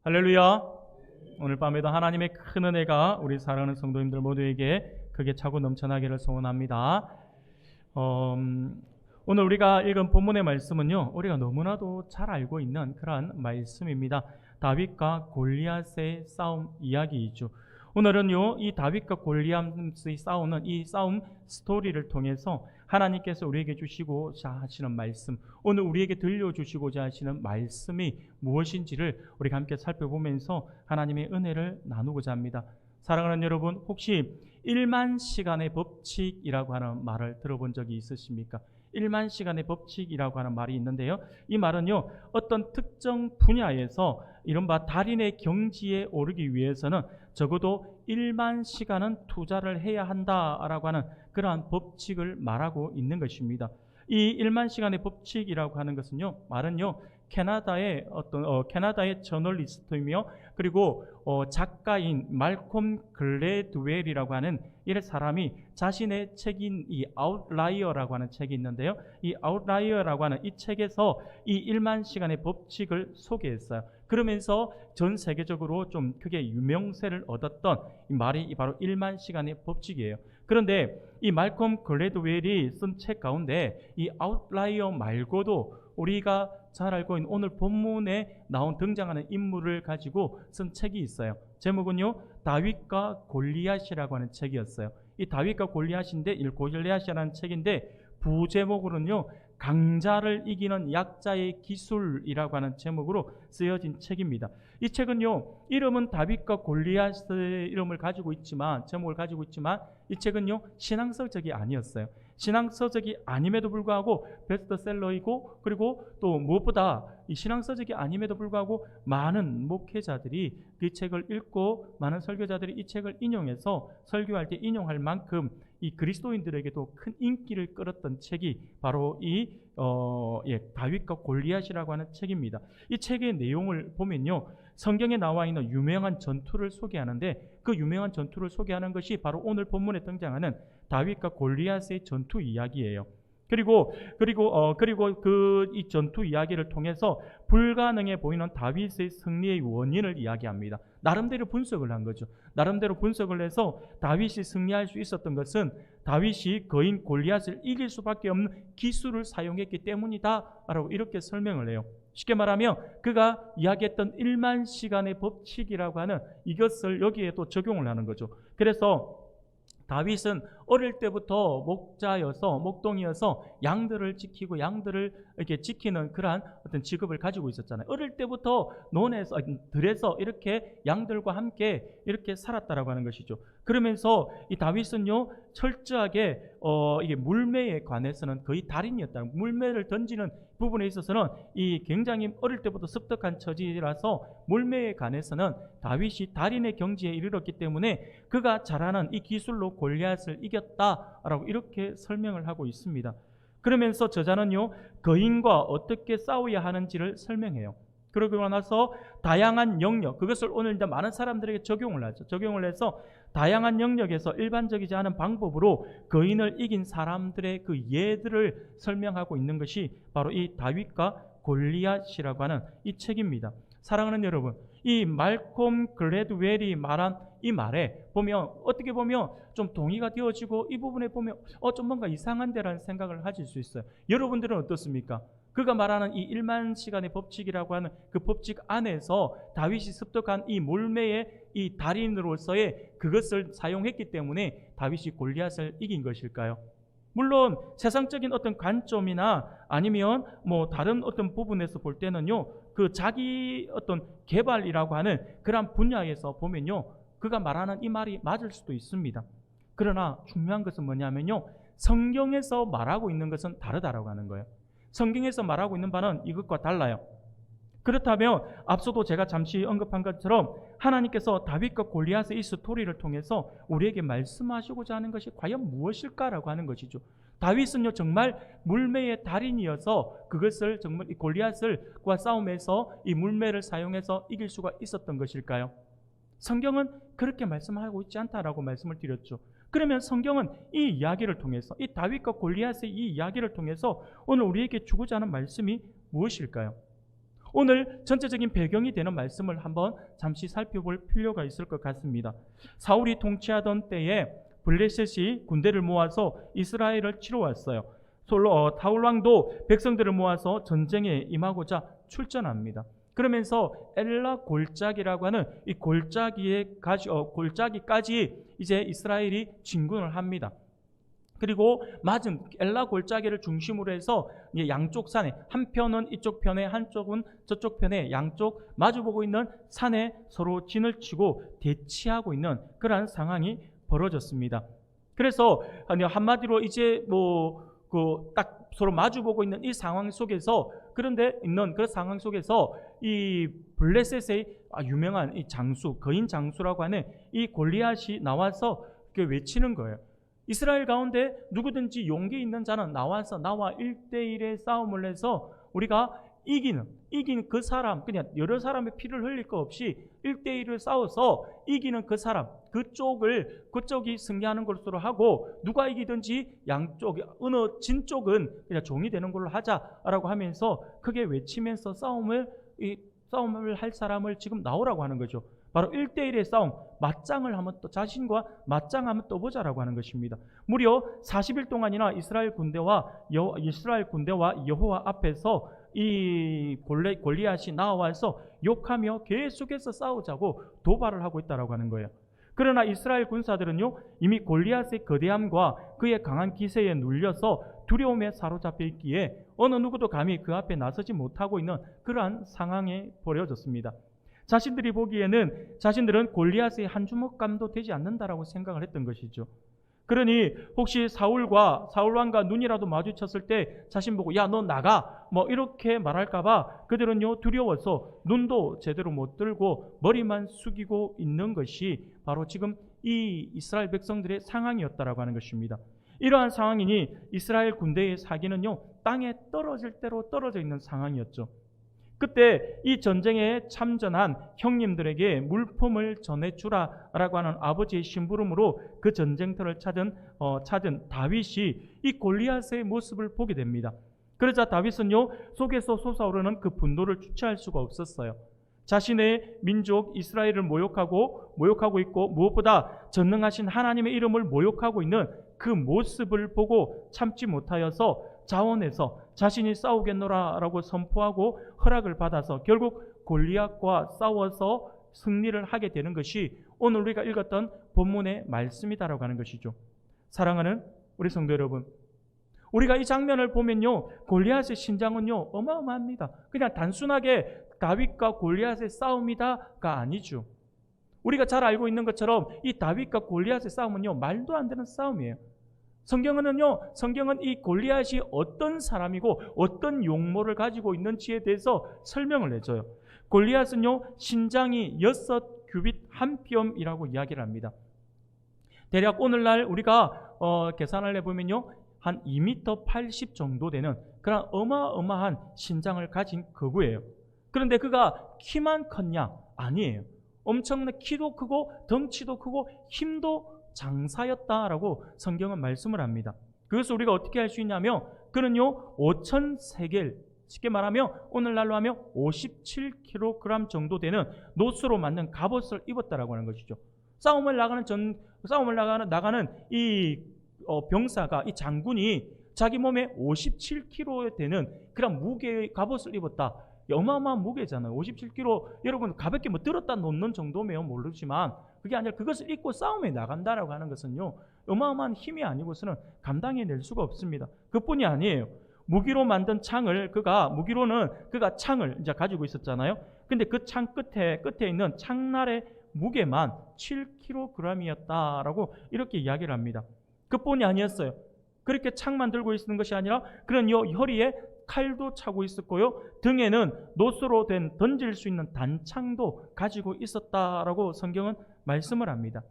할렐루야. 오늘 밤에도 하나님의 큰 은혜가 우리 사랑하는 성도님들 모두에게 크게 차고 넘쳐나기를 소원합니다. 오늘 우리가 읽은 본문의 말씀은요, 우리가 너무나도 잘 알고 있는 그러한 말씀입니다. 다윗과 골리앗의 싸움 이야기이죠. 오늘은요, 이 다윗과 골리앗의 싸우는 이 싸움 스토리를 통해서 하나님께서 우리에게 주시고자 하시는 말씀, 오늘 우리에게 들려주시고자 하시는 말씀이 무엇인지를 우리가 함께 살펴보면서 하나님의 은혜를 나누고자 합니다. 사랑하는 여러분, 혹시 1만 시간의 법칙이라고 하는 말을 들어본 적이 있으십니까? 1만 시간의 법칙이라고 하는 말이 있는데요, 이 말은요, 어떤 특정 분야에서 이른바 달인의 경지에 오르기 위해서는 적어도 1만 시간은 투자를 해야 한다라고 하는 그러한 법칙을 말하고 있는 것입니다. 이 1만 시간의 법칙이라고 하는 것은요, 말은요, 캐나다의 캐나다의 저널리스트이며 그리고 작가인 말콤 글래드웰이라고 하는 이 사람이 자신의 책인 이 아웃라이어라고 하는 책이 있는데요, 이 아웃라이어라고 하는 이 책에서 이 1만 시간의 법칙을 소개했어요. 그러면서 전 세계적으로 좀 크게 유명세를 얻었던 이 말이 바로 1만 시간의 법칙이에요. 그런데 이 말콤 글래드웰이 쓴 책 가운데 이 아웃라이어 말고도 우리가 잘 알고 있는 오늘 본문에 등장하는 인물을 가지고 쓴 책이 있어요. 제목은요, 다윗과 골리앗이라고 하는 책이었어요. 이 다윗과 골리앗인데, 골리앗이라는 책인데 부제목으로는요, 강자를 이기는 약자의 기술이라고 하는 제목으로 쓰여진 책입니다. 이 책은요, 이름은 다윗과 골리앗의 이름을 가지고 있지만, 제목을 가지고 있지만, 이 책은요, 신앙서적이 아니었어요. 신앙서적이 아님에도 불구하고 베스트셀러이고, 그리고 또 무엇보다 이 신앙서적이 아님에도 불구하고 많은 목회자들이 그 책을 읽고 많은 설교자들이 이 책을 인용해서 설교할 때 인용할 만큼 이 그리스도인들에게도 큰 인기를 끌었던 책이 바로 이 다윗과 골리앗이라고 하는 책입니다. 이 책의 내용을 보면요, 성경에 나와 있는 유명한 전투를 소개하는데, 그 유명한 전투를 소개하는 것이 바로 오늘 본문에 등장하는 다윗과 골리앗의 전투 이야기예요. 그리고 이 전투 이야기를 통해서 불가능해 보이는 다윗의 승리의 원인을 이야기합니다. 나름대로 분석을 한 거죠. 나름대로 분석을 해서 다윗이 승리할 수 있었던 것은 다윗이 거인 골리앗을 이길 수밖에 없는 기술을 사용했기 때문이다라고 이렇게 설명을 해요. 쉽게 말하면 그가 이야기했던 1만 시간의 법칙이라고 하는 이것을 여기에 또 적용을 하는 거죠. 그래서 다윗은 어릴 때부터 목동이어서 양들을 지키고 양들을 이렇게 지키는 그러한 어떤 직업을 가지고 있었잖아요. 어릴 때부터 들에서 이렇게 양들과 함께 이렇게 살았다라고 하는 것이죠. 그러면서 이 다윗은요, 철저하게 이게 물매에 관해서는 거의 달인이었다. 물매를 던지는 부분에 있어서는 이 굉장히 어릴 때부터 습득한 처지라서 물매에 관해서는 다윗이 달인의 경지에 이르렀기 때문에 그가 잘하는 이 기술로 골리앗을 이겼다라고 이렇게 설명을 하고 있습니다. 그러면서 저자는요, 거인과 어떻게 싸워야 하는지를 설명해요. 그러고 나서 다양한 영역, 그것을 오늘 이제 많은 사람들에게 적용을 하죠. 적용을 해서 다양한 영역에서 일반적이지 않은 방법으로 거인을 이긴 사람들의 그 예들을 설명하고 있는 것이 바로 이 다윗과 골리앗이라고 하는 이 책입니다. 사랑하는 여러분, 이 말콤 글래드웰이 말한 이 말에 보면, 어떻게 보면 좀 동의가 되어지고, 이 부분에 보면 좀 뭔가 이상한데라는 생각을 하실 수 있어요. 여러분들은 어떻습니까? 그가 말하는 이 1만 시간의 법칙이라고 하는 그 법칙 안에서 다윗이 습득한 이 몰매의 이 달인으로서의 그것을 사용했기 때문에 다윗이 골리앗을 이긴 것일까요? 물론 세상적인 어떤 관점이나 아니면 뭐 다른 어떤 부분에서 볼 때는요, 그 자기 어떤 개발이라고 하는 그런 분야에서 보면요, 그가 말하는 이 말이 맞을 수도 있습니다. 그러나 중요한 것은 뭐냐면요, 성경에서 말하고 있는 것은 다르다라고 하는 거예요. 성경에서 말하고 있는 바는 이것과 달라요. 그렇다면 앞서도 제가 잠시 언급한 것처럼 하나님께서 다윗과 골리앗의 이 스토리를 통해서 우리에게 말씀하시고자 하는 것이 과연 무엇일까라고 하는 것이죠. 다윗은요, 정말 물매의 달인이어서 그것을 정말 이 골리앗과 싸움에서 이 물매를 사용해서 이길 수가 있었던 것일까요? 성경은 그렇게 말씀하고 있지 않다라고 말씀을 드렸죠. 그러면 성경은 이 이야기를 통해서, 이 다윗과 골리앗의 이 이야기를 통해서 오늘 우리에게 주고자 하는 말씀이 무엇일까요? 오늘 전체적인 배경이 되는 말씀을 한번 잠시 살펴볼 필요가 있을 것 같습니다. 사울이 통치하던 때에 블레셋이 군대를 모아서 이스라엘을 치러 왔어요. 사울 왕도 백성들을 모아서 전쟁에 임하고자 출전합니다. 그러면서 엘라 골짜기라고 하는 이 골짜기까지 이제 이스라엘이 진군을 합니다. 그리고 맞은 엘라 골짜기를 중심으로 해서 양쪽 산에, 한편은 이쪽 편에 한쪽은 저쪽 편에 양쪽 마주보고 있는 산에 서로 진을 치고 대치하고 있는 그러한 상황이 벌어졌습니다. 그래서 한마디로 이제 딱 서로 마주보고 있는 이 상황 속에서, 그런데 있는 그 상황 속에서 이 블레셋의 유명한 이 장수, 거인 장수라고 하는 이 골리앗이 나와서 외치는 거예요. 이스라엘 가운데 누구든지 용기 있는 자는 나와서 나와 1대1의 싸움을 해서 우리가 이기는 그 사람, 그냥 여러 사람의 피를 흘릴 것 없이 1대1을 싸워서 이기는 그 사람, 그쪽이 승리하는 것으로 하고, 누가 이기든지 양쪽 어느 진 쪽은 그냥 종이 되는 걸로 하자라고 하면서 크게 외치면서 싸움을 할 사람을 지금 나오라고 하는 거죠. 바로 1대1의 싸움, 맞짱을 한번 또 자신과 맞짱 한번 떠보자라고 하는 것입니다. 무려 40일 동안이나 이스라엘 군대와 여호와 앞에서 이 골리앗이 나와서 욕하며 계속해서 싸우자고 도발을 하고 있다라고 하는 거예요. 그러나 이스라엘 군사들은요, 이미 골리앗의 거대함과 그의 강한 기세에 눌려서 두려움에 사로잡혀 있기에 어느 누구도 감히 그 앞에 나서지 못하고 있는 그러한 상황에 벌어졌습니다. 자신들이 보기에는 자신들은 골리앗의 한 주먹감도 되지 않는다라고 생각을 했던 것이죠. 그러니 혹시 사울 왕과 눈이라도 마주쳤을 때 자신 보고 야, 너 나가 이렇게 말할까봐 그들은요, 두려워서 눈도 제대로 못 들고 머리만 숙이고 있는 것이 바로 지금 이 이스라엘 백성들의 상황이었다라고 하는 것입니다. 이러한 상황이니 이스라엘 군대의 사기는요, 땅에 떨어질 대로 떨어져 있는 상황이었죠. 그때 이 전쟁에 참전한 형님들에게 물품을 전해주라라고 하는 아버지의 심부름으로 그 전쟁터를 찾은 다윗이 이 골리앗의 모습을 보게 됩니다. 그러자 다윗은요, 속에서 솟아오르는 그 분노를 주체할 수가 없었어요. 자신의 민족 이스라엘을 모욕하고 있고, 무엇보다 전능하신 하나님의 이름을 모욕하고 있는 그 모습을 보고 참지 못하여서 자원해서 자신이 싸우겠노라라고 선포하고 허락을 받아서 결국 골리앗과 싸워서 승리를 하게 되는 것이 오늘 우리가 읽었던 본문의 말씀이다라고 하는 것이죠. 사랑하는 우리 성도 여러분, 우리가 이 장면을 보면요, 골리앗의 신장은요, 어마어마합니다. 그냥 단순하게 다윗과 골리앗의 싸움이다가 아니죠. 우리가 잘 알고 있는 것처럼 이 다윗과 골리앗의 싸움은요, 말도 안 되는 싸움이에요. 성경은 이 골리앗이 어떤 사람이고 어떤 용모를 가지고 있는지에 대해서 설명을 해줘요. 골리앗은요, 신장이 6규빗 1뼘이라고 이야기를 합니다. 대략 오늘날 우리가 계산을 해보면요, 한 2m 80 정도 되는 그런 어마어마한 신장을 가진 거구예요. 그런데 그가 키만 컸냐? 아니에요. 엄청난 키도 크고 덩치도 크고 힘도 장사였다라고 성경은 말씀을 합니다. 그것을 우리가 어떻게 알 수 있냐면, 그는요 5,000세겔, 쉽게 말하면 오늘날로 하면 57kg 정도 되는 노스로 만든 갑옷을 입었다라고 하는 것이죠. 싸움을 나가는 이 병사가, 이 장군이 자기 몸에 57kg 되는 그런 무게의 갑옷을 입었다. 어마어마한 무게잖아요. 57kg, 여러분 가볍게 들었다 놓는 정도면 모르지만 그게 아니라 그것을 입고 싸움에 나간다라고 하는 것은요, 어마어마한 힘이 아니고서는 감당해낼 수가 없습니다. 그뿐이 아니에요. 무기로 만든 창을 그가 창을 이제 가지고 있었잖아요. 근데 그 창 끝에 있는 창날의 무게만 7kg이었다라고 이렇게 이야기를 합니다. 그뿐이 아니었어요. 그렇게 창만 들고 있는 것이 아니라 그는 허리에 칼도 차고 있었고요, 등에는 노스로 된 던질 수 있는 단창도 가지고 있었다라고 성경은 말씀을 합니다.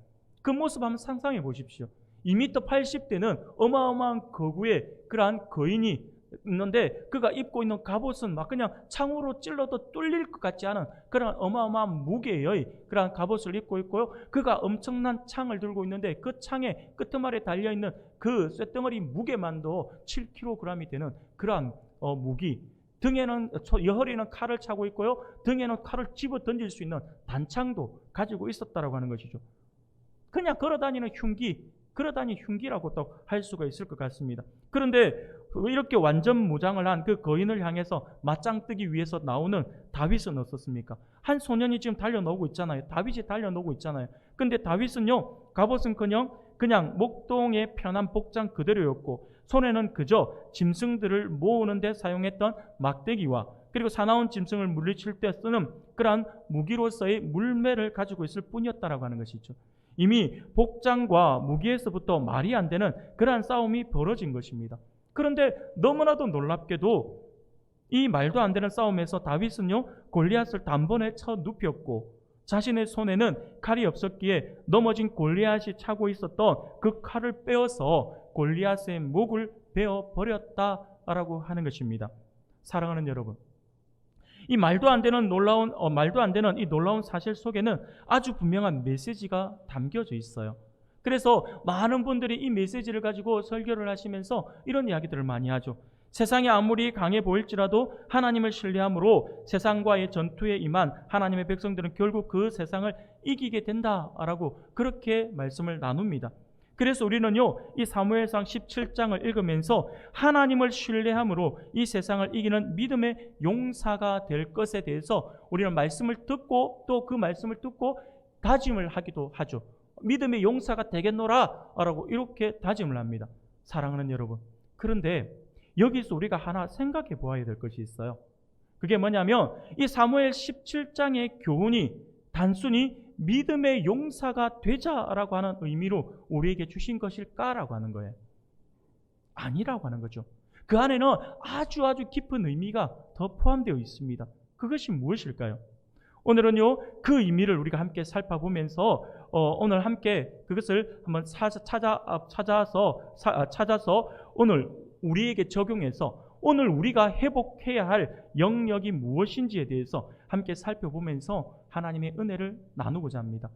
그 모습 한번 상상해 보십시오. 2m 80대는 어마어마한 거구의 그러한 거인이 있는데, 그가 입고 있는 갑옷은 막 그냥 창으로 찔러도 뚫릴 것 같지 않은 그런 어마어마한 무게의 그러한 갑옷을 입고 있고요, 그가 엄청난 창을 들고 있는데 그 창의 끄트말에 달려있는 그 쇳덩어리 무게만도 7kg이 되는 그러한 무기, 등에는 여허리는 칼을 차고 있고요. 등에는 칼을 집어 던질 수 있는 단창도 가지고 있었다라고 하는 것이죠. 그냥 걸어다니는 흉기라고도 할 수가 있을 것 같습니다. 그런데 이렇게 완전 무장을 한 그 거인을 향해서 맞짱 뜨기 위해서 나오는 다윗은 어떻습니까? 한 소년이 지금 달려나오고 있잖아요. 다윗이 달려나오고 있잖아요. 근데 다윗은요, 갑옷은커녕 그냥 목동의 편한 복장 그대로였고, 손에는 그저 짐승들을 모으는 데 사용했던 막대기와 그리고 사나운 짐승을 물리칠 때 쓰는 그러한 무기로서의 물매를 가지고 있을 뿐이었다라고 하는 것이죠. 이미 복장과 무기에서부터 말이 안 되는 그러한 싸움이 벌어진 것입니다. 그런데 너무나도 놀랍게도 이 말도 안 되는 싸움에서 다윗은요, 골리앗을 단번에 쳐 눕혔고, 자신의 손에는 칼이 없었기에 넘어진 골리앗이 차고 있었던 그 칼을 빼어서 골리앗의 목을 베어 버렸다라고 하는 것입니다. 사랑하는 여러분, 이 말도 안 되는 이 놀라운 사실 속에는 아주 분명한 메시지가 담겨져 있어요. 그래서 많은 분들이 이 메시지를 가지고 설교를 하시면서 이런 이야기들을 많이 하죠. 세상이 아무리 강해 보일지라도 하나님을 신뢰함으로 세상과의 전투에 임한 하나님의 백성들은 결국 그 세상을 이기게 된다라고 그렇게 말씀을 나눕니다. 그래서 우리는요, 이 사무엘상 17장을 읽으면서 하나님을 신뢰함으로 이 세상을 이기는 믿음의 용사가 될 것에 대해서 우리는 말씀을 듣고 또 그 말씀을 듣고 다짐을 하기도 하죠. 믿음의 용사가 되겠노라 라고 이렇게 다짐을 합니다. 사랑하는 여러분, 그런데 여기서 우리가 하나 생각해 보아야 될 것이 있어요. 그게 뭐냐면 이 사무엘 17장의 교훈이 단순히 믿음의 용사가 되자라고 하는 의미로 우리에게 주신 것일까라고 하는 거예요. 아니라고 하는 거죠. 그 안에는 아주 깊은 의미가 더 포함되어 있습니다. 그것이 무엇일까요? 오늘은요, 그 의미를 우리가 함께 살펴보면서 오늘 함께 그것을 한번 찾아서 오늘 우리에게 적용해서 오늘 우리가 회복해야 할 영역이 무엇인지에 대해서 함께 살펴보면서 하나님의 은혜를 나누고자 합니다.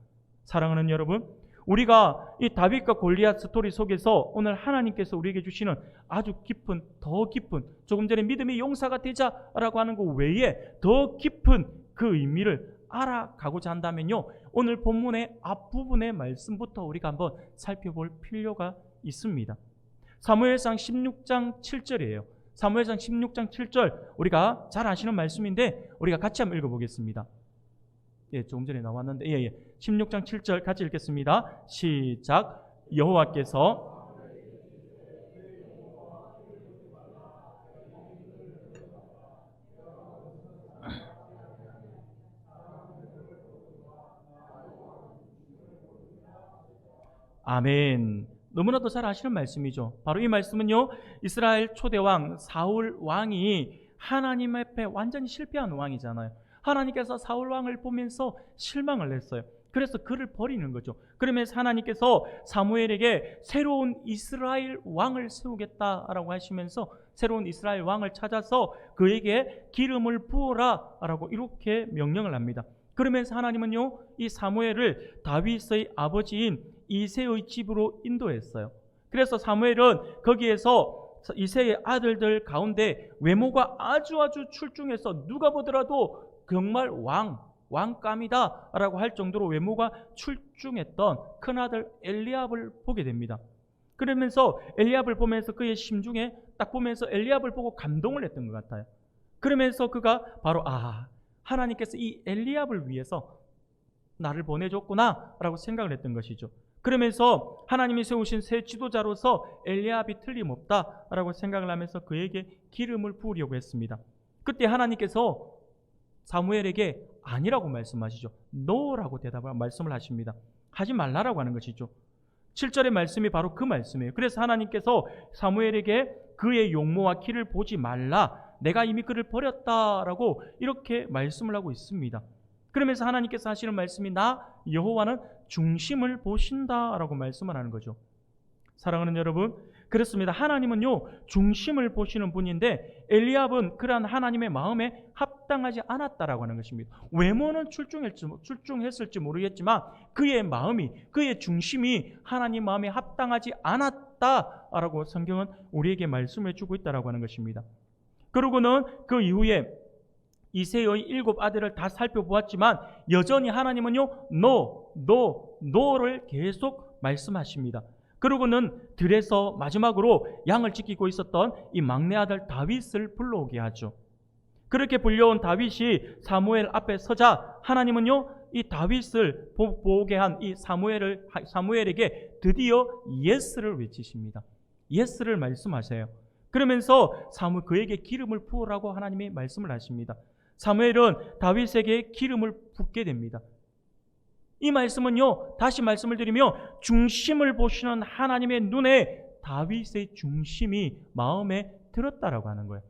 사랑하는 여러분, 우리가 이 다윗과 골리앗 스토리 속에서 오늘 하나님께서 우리에게 주시는 아주 깊은, 더 깊은, 조금 전에 믿음의 용사가 되자라고 하는 것 외에 더 깊은 그 의미를 알아가고자 한다면요, 오늘 본문의 앞부분의 말씀부터 우리가 한번 살펴볼 필요가 있습니다. 사무엘상 16장 7절이에요. 사무엘상 16장 7절, 우리가 잘 아시는 말씀인데 우리가 같이 한번 읽어보겠습니다. 조금 전에 나왔는데 16장 7절 같이 읽겠습니다. 시작. 여호와께서 아멘. 너무나도 잘 아시는 말씀이죠. 바로 이 말씀은요, 이스라엘 초대왕 사울 왕이 하나님 앞에 완전히 실패한 왕이잖아요. 하나님께서 사울 왕을 보면서 실망을 했어요. 그래서 그를 버리는 거죠. 그러면서 하나님께서 사무엘에게 새로운 이스라엘 왕을 세우겠다라고 하시면서 새로운 이스라엘 왕을 찾아서 그에게 기름을 부어라라고 이렇게 명령을 합니다. 그러면서 하나님은요, 이 사무엘을 다윗의 아버지인 이새의 집으로 인도했어요. 그래서 사무엘은 거기에서 이새의 아들들 가운데 외모가 아주 출중해서 누가 보더라도 정말 왕감이다 라고 할 정도로 외모가 출중했던 큰아들 엘리압을 보게 됩니다. 그러면서 엘리압을 보면서 그의 심중에 딱 보면서 엘리압을 보고 감동을 했던 것 같아요. 그러면서 그가 바로 하나님께서 이 엘리압을 위해서 나를 보내줬구나 라고 생각을 했던 것이죠. 그러면서 하나님이 세우신 새 지도자로서 엘리압이 틀림없다 라고 생각을 하면서 그에게 기름을 부으려고 했습니다. 그때 하나님께서 사무엘에게 아니라고 말씀하시죠. no라고 말씀을 하십니다. 하지 말라라고 하는 것이죠. 7절의 말씀이 바로 그 말씀이에요. 그래서 하나님께서 사무엘에게 그의 용모와 키를 보지 말라, 내가 이미 그를 버렸다라고 이렇게 말씀을 하고 있습니다. 그러면서 하나님께서 하시는 말씀이 나 여호와는 중심을 보신다라고 말씀을 하는 거죠. 사랑하는 여러분, 그렇습니다. 하나님은요, 중심을 보시는 분인데 엘리압은 그러한 하나님의 마음에 합당하지 않았다라고 하는 것입니다. 외모는 출중했을지 모르겠지만 그의 마음이, 그의 중심이 하나님 마음에 합당하지 않았다라고 성경은 우리에게 말씀해 주고 있다라고 하는 것입니다. 그러고는 그 이후에 이새의 7 아들을 다 살펴보았지만 여전히 하나님은요, 노를 계속 말씀하십니다. 그러고는 들에서 마지막으로 양을 지키고 있었던 이 막내 아들 다윗을 불러오게 하죠. 그렇게 불려온 다윗이 사무엘 앞에 서자 하나님은요, 이 다윗을 보게 한 이 사무엘에게 드디어 예스를 외치십니다. 예스를 말씀하세요. 그러면서 그에게 기름을 부으라고 하나님이 말씀을 하십니다. 사무엘은 다윗에게 기름을 붓게 됩니다. 이 말씀은요, 다시 말씀을 드리며 중심을 보시는 하나님의 눈에 다윗의 중심이 마음에 들었다라고 하는 거예요.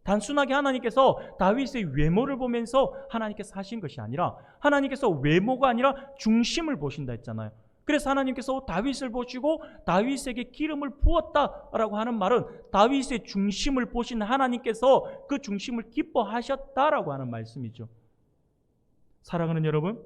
단순하게 하나님께서 다윗의 외모를 보면서 하나님께서 하신 것이 아니라 하나님께서 외모가 아니라 중심을 보신다 했잖아요. 그래서 하나님께서 다윗을 보시고 다윗에게 기름을 부었다라고 하는 말은 다윗의 중심을 보신 하나님께서 그 중심을 기뻐하셨다라고 하는 말씀이죠. 사랑하는 여러분,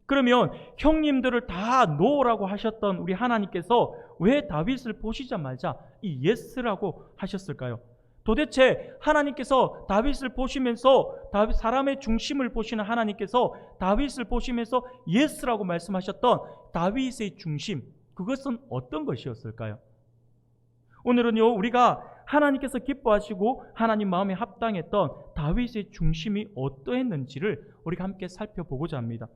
그러면 형님들을 다 놓으라고 하셨던 우리 하나님께서 왜 다윗을 보시자마자 이 예스라고 하셨을까요? 도대체 하나님께서 다윗을 보시면서 사람의 중심을 보시는 하나님께서 다윗을 보시면서 예스라고 말씀하셨던 다윗의 중심, 그것은 어떤 것이었을까요? 오늘은요, 우리가 하나님께서 기뻐하시고 하나님 마음에 합당했던 다윗의 중심이 어떠했는지를 우리가 함께 살펴보고자 합니다.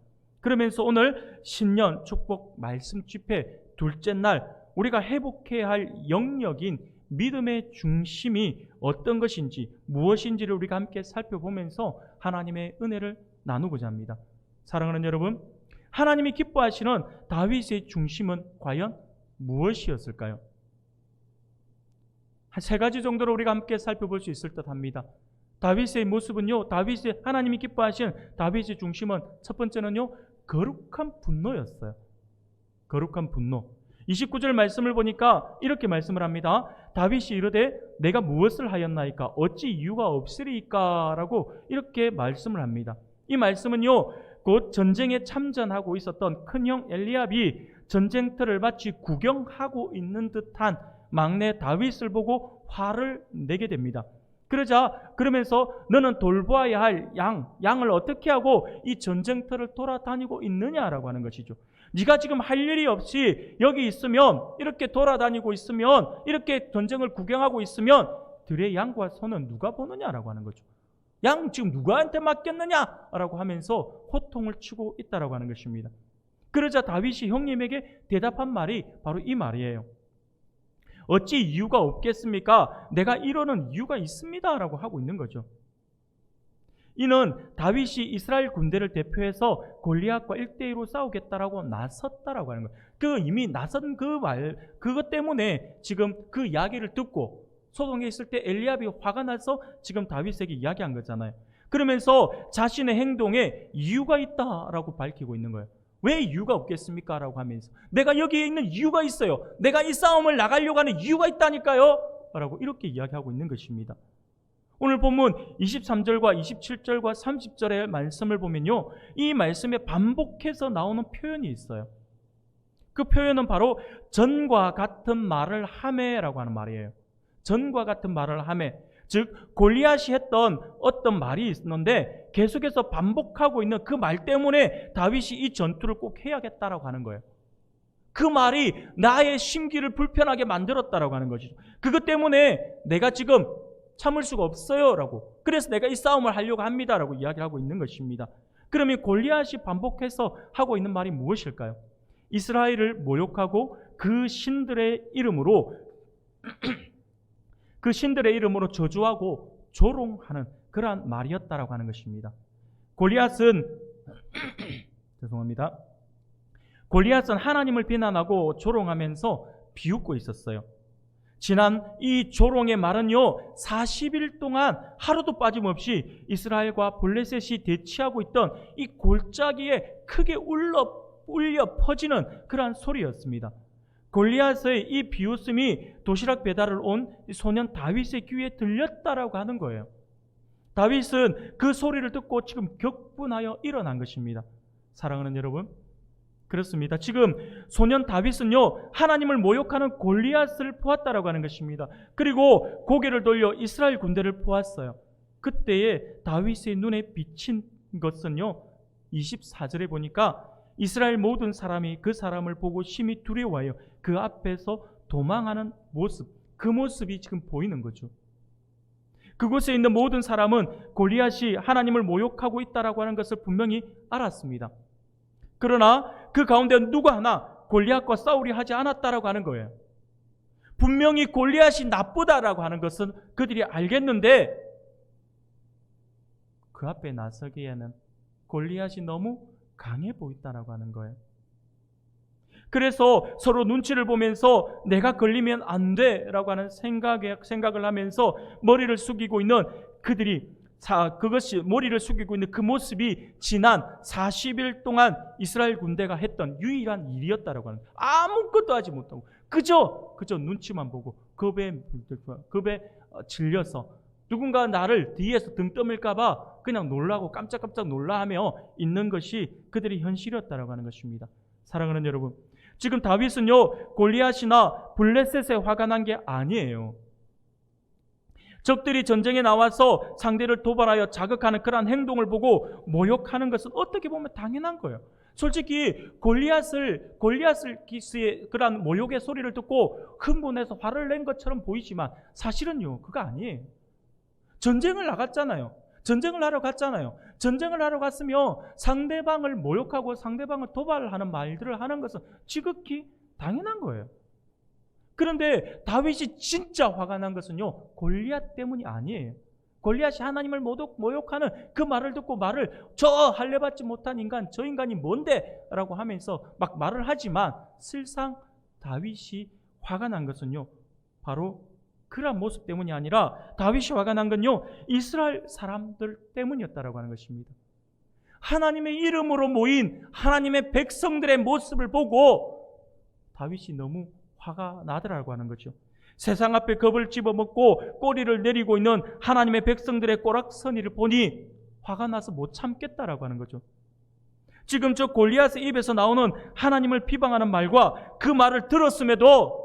그러면서 오늘 신년 축복 말씀 집회 둘째 날 우리가 회복해야 할 영역인 믿음의 중심이 어떤 것인지 무엇인지를 우리가 함께 살펴보면서 하나님의 은혜를 나누고자 합니다. 사랑하는 여러분, 하나님이 기뻐하시는 다윗의 중심은 과연 무엇이었을까요? 한 3가지 정도로 우리가 함께 살펴볼 수 있을 듯 합니다. 다윗의 모습은요, 하나님이 기뻐하시는 다윗의 중심은 첫 번째는요, 거룩한 분노였어요. 거룩한 분노. 29절 말씀을 보니까 이렇게 말씀을 합니다. 다윗이 이르되 내가 무엇을 하였나이까 어찌 이유가 없으리이까 라고 이렇게 말씀을 합니다. 이 말씀은요, 곧 전쟁에 참전하고 있었던 큰형 엘리압이 전쟁터를 마치 구경하고 있는 듯한 막내 다윗을 보고 화를 내게 됩니다. 그러면서 너는 돌보아야 할 양을 어떻게 하고 이 전쟁터를 돌아다니고 있느냐라고 하는 것이죠. 네가 지금 할 일이 없이 여기 있으면, 이렇게 돌아다니고 있으면, 이렇게 전쟁을 구경하고 있으면 들의 양과 소는 누가 보느냐라고 하는 거죠. 양 지금 누구한테 맡겼느냐라고 하면서 호통을 치고 있다라고 하는 것입니다. 그러자 다윗이 형님에게 대답한 말이 바로 이 말이에요. 어찌 이유가 없겠습니까? 내가 이러는 이유가 있습니다라고 하고 있는 거죠. 이는 다윗이 이스라엘 군대를 대표해서 골리앗과 1대1로 싸우겠다라고 나섰다라고 하는 거예요. 이미 나선 그것 때문에 지금 그 이야기를 듣고 소동에 있을 때 엘리압이 화가 나서 지금 다윗에게 이야기한 거잖아요. 그러면서 자신의 행동에 이유가 있다라고 밝히고 있는 거예요. 왜 이유가 없겠습니까? 라고 하면서 내가 여기에 있는 이유가 있어요. 내가 이 싸움을 나가려고 하는 이유가 있다니까요. 라고 이렇게 이야기하고 있는 것입니다. 오늘 본문 23절과 27절과 30절의 말씀을 보면요, 이 말씀에 반복해서 나오는 표현이 있어요. 그 표현은 바로 전과 같은 말을 하매라고 하는 말이에요. 전과 같은 말을 하매, 즉 골리앗이 했던 어떤 말이 있었는데 계속해서 반복하고 있는 그 말 때문에 다윗이 이 전투를 꼭 해야겠다라고 하는 거예요. 그 말이 나의 심기를 불편하게 만들었다라고 하는 것이죠. 그것 때문에 내가 지금 참을 수가 없어요 라고, 그래서 내가 이 싸움을 하려고 합니다 라고 이야기를 하고 있는 것입니다. 그러면 골리앗이 반복해서 하고 있는 말이 무엇일까요? 이스라엘을 모욕하고 그 신들의 이름으로 저주하고 조롱하는 그러한 말이었다라고 하는 것입니다. 골리앗은 하나님을 비난하고 조롱하면서 비웃고 있었어요. 지난 이 조롱의 말은요, 40일 동안 하루도 빠짐없이 이스라엘과 블레셋이 대치하고 있던 이 골짜기에 크게 울려 퍼지는 그러한 소리였습니다. 골리앗의 이 비웃음이 도시락 배달을 온 소년 다윗의 귀에 들렸다라고 하는 거예요. 다윗은 그 소리를 듣고 지금 격분하여 일어난 것입니다. 사랑하는 여러분, 그렇습니다. 지금 소년 다윗은요, 하나님을 모욕하는 골리앗을 보았다라고 하는 것입니다. 그리고 고개를 돌려 이스라엘 군대를 보았어요. 그때에 다윗의 눈에 비친 것은요, 24절에 보니까 이스라엘 모든 사람이 그 사람을 보고 심히 두려워하여 그 앞에서 도망하는 모습, 그 모습이 지금 보이는 거죠. 그곳에 있는 모든 사람은 골리앗이 하나님을 모욕하고 있다라고 하는 것을 분명히 알았습니다. 그러나 그 가운데 누구 하나 골리앗과 싸우려 하지 않았다라고 하는 거예요. 분명히 골리앗이 나쁘다라고 하는 것은 그들이 알겠는데 그 앞에 나서기에는 골리앗이 너무 강해 보인다라고 하는 거예요. 그래서 서로 눈치를 보면서 내가 걸리면 안 돼라고 하는 생각을 하면서 머리를 숙이고 있는 그것이 머리를 숙이고 있는 그 모습이 지난 40일 동안 이스라엘 군대가 했던 유일한 일이었다라고 하는 거예요. 아무것도 하지 못하고 그저 눈치만 보고 겁에 질려서 누군가 나를 뒤에서 등 떠밀까 봐 그냥 놀라고 깜짝깜짝 놀라하며 있는 것이 그들의 현실이었다라고 하는 것입니다. 사랑하는 여러분, 지금 다윗은요, 골리앗이나 블레셋에 화가 난 게 아니에요. 적들이 전쟁에 나와서 상대를 도발하여 자극하는 그러한 행동을 보고 모욕하는 것은 어떻게 보면 당연한 거예요. 솔직히 골리앗의 그러한 모욕의 소리를 듣고 흥분해서 화를 낸 것처럼 보이지만 사실은요, 그거 아니에요. 전쟁을 나갔잖아요. 전쟁을 하러 갔잖아요. 전쟁을 하러 갔으며 상대방을 모욕하고 상대방을 도발하는 말들을 하는 것은 지극히 당연한 거예요. 그런데 다윗이 진짜 화가 난 것은요, 골리앗 때문이 아니에요. 골리앗이 하나님을 모욕하는 그 말을 듣고 저 할례받지 못한 인간, 저 인간이 뭔데? 라고 하면서 막 말을 하지만 실상 다윗이 화가 난 것은요, 바로 그런 모습 때문이 아니라 다윗이 화가 난 건요, 이스라엘 사람들 때문이었다라고 하는 것입니다. 하나님의 이름으로 모인 하나님의 백성들의 모습을 보고 다윗이 너무 화가 나더라고 하는 거죠. 세상 앞에 겁을 집어먹고 꼬리를 내리고 있는 하나님의 백성들의 꼬락서니를 보니 화가 나서 못 참겠다라고 하는 거죠. 지금 저 골리앗의 입에서 나오는 하나님을 비방하는 말과 그 말을 들었음에도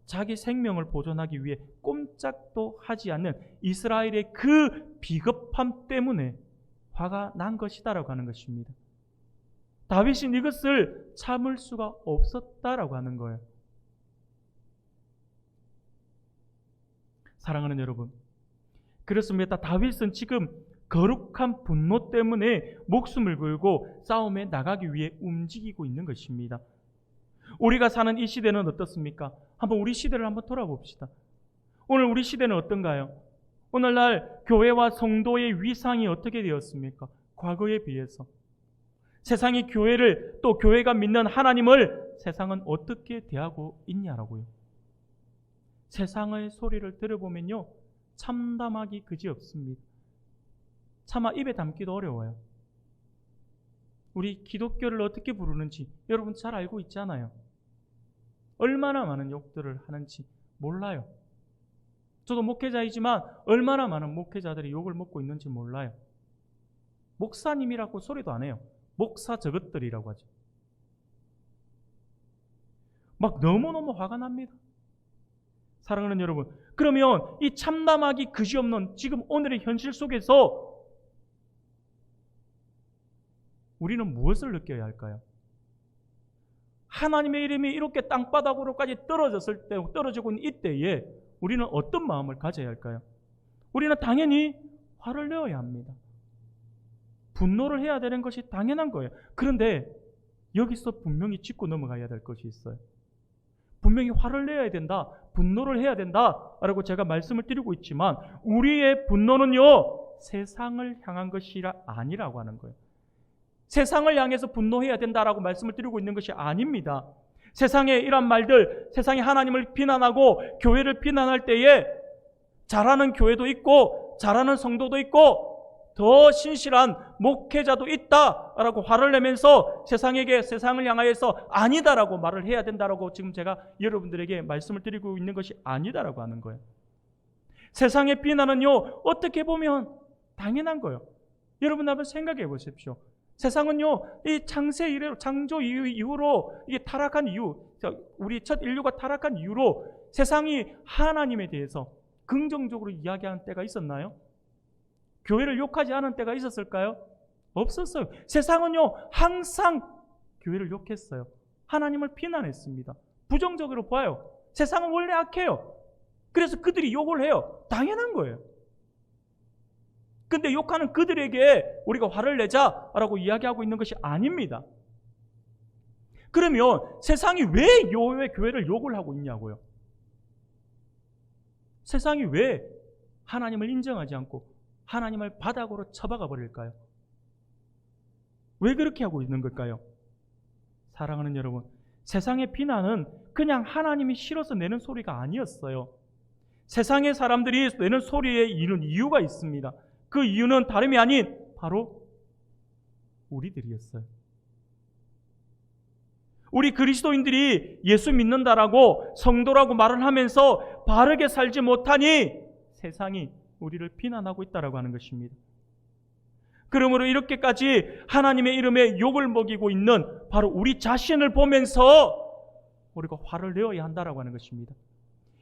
자기 생명을 보존하기 위해 꼼짝도 하지 않는 이스라엘의 그 비겁함 때문에 화가 난 것이다라고 하는 것입니다. 다윗은 이것을 참을 수가 없었다라고 하는 거예요. 사랑하는 여러분, 그렇습니다. 다윗은 지금 거룩한 분노 때문에 목숨을 걸고 싸움에 나가기 위해 움직이고 있는 것입니다. 우리가 사는 이 시대는 어떻습니까? 한번 우리 시대를 한번 돌아봅시다. 오늘 우리 시대는 어떤가요? 오늘날 교회와 성도의 위상이 어떻게 되었습니까? 과거에 비해서. 세상이 교회를, 또 교회가 믿는 하나님을 세상은 어떻게 대하고 있냐라고요. 세상의 소리를 들어보면요, 참담하기 그지없습니다. 차마 입에 담기도 어려워요. 우리 기독교를 어떻게 부르는지 여러분 잘 알고 있잖아요. 얼마나 많은 욕들을 하는지 몰라요. 저도 목회자이지만 얼마나 많은 목회자들이 욕을 먹고 있는지 몰라요. 목사님이라고 소리도 안 해요. 목사 저것들이라고 하죠. 막 너무너무 화가 납니다. 사랑하는 여러분, 그러면 이 참담하기 그지없는 지금 오늘의 현실 속에서 우리는 무엇을 느껴야 할까요? 하나님의 이름이 이렇게 땅바닥으로까지 떨어지고 있는 이때에 우리는 어떤 마음을 가져야 할까요? 우리는 당연히 화를 내어야 합니다. 분노를 해야 되는 것이 당연한 거예요. 그런데 여기서 분명히 짚고 넘어가야 될 것이 있어요. 분명히 화를 내야 된다, 분노를 해야 된다라고 제가 말씀을 드리고 있지만 우리의 분노는요, 세상을 향한 것이 아니라고 하는 거예요. 세상을 향해서 분노해야 된다라고 말씀을 드리고 있는 것이 아닙니다. 세상에 이런 말들, 세상에 하나님을 비난하고 교회를 비난할 때에 잘하는 교회도 있고 잘하는 성도도 있고 더 신실한 목회자도 있다라고 화를 내면서 세상을 향하여서 아니다라고 말을 해야 된다라고 지금 제가 여러분들에게 말씀을 드리고 있는 것이 아니다라고 하는 거예요. 세상의 비난은요, 어떻게 보면 당연한 거예요. 여러분 한번 생각해 보십시오. 세상은요, 이 창세 이래로, 창조 이후로, 이게 타락한 이후, 우리 첫 인류가 타락한 이후로 세상이 하나님에 대해서 긍정적으로 이야기하는 때가 있었나요? 교회를 욕하지 않은 때가 있었을까요? 없었어요. 세상은요, 항상 교회를 욕했어요. 하나님을 비난했습니다. 부정적으로 봐요. 세상은 원래 악해요. 그래서 그들이 욕을 해요. 당연한 거예요. 근데 욕하는 그들에게 우리가 화를 내자라고 이야기하고 있는 것이 아닙니다. 그러면 세상이 왜 교회를 욕을 하고 있냐고요? 세상이 왜 하나님을 인정하지 않고 하나님을 바닥으로 쳐박아 버릴까요? 왜 그렇게 하고 있는 걸까요? 사랑하는 여러분, 세상의 비난은 그냥 하나님이 싫어서 내는 소리가 아니었어요. 세상의 사람들이 내는 소리에 이는 이유가 있습니다. 그 이유는 다름이 아닌 바로 우리들이었어요. 우리 그리스도인들이 예수 믿는다라고 성도라고 말을 하면서 바르게 살지 못하니 세상이 우리를 비난하고 있다라고 하는 것입니다. 그러므로 이렇게까지 하나님의 이름에 욕을 먹이고 있는 바로 우리 자신을 보면서 우리가 화를 내어야 한다라고 하는 것입니다.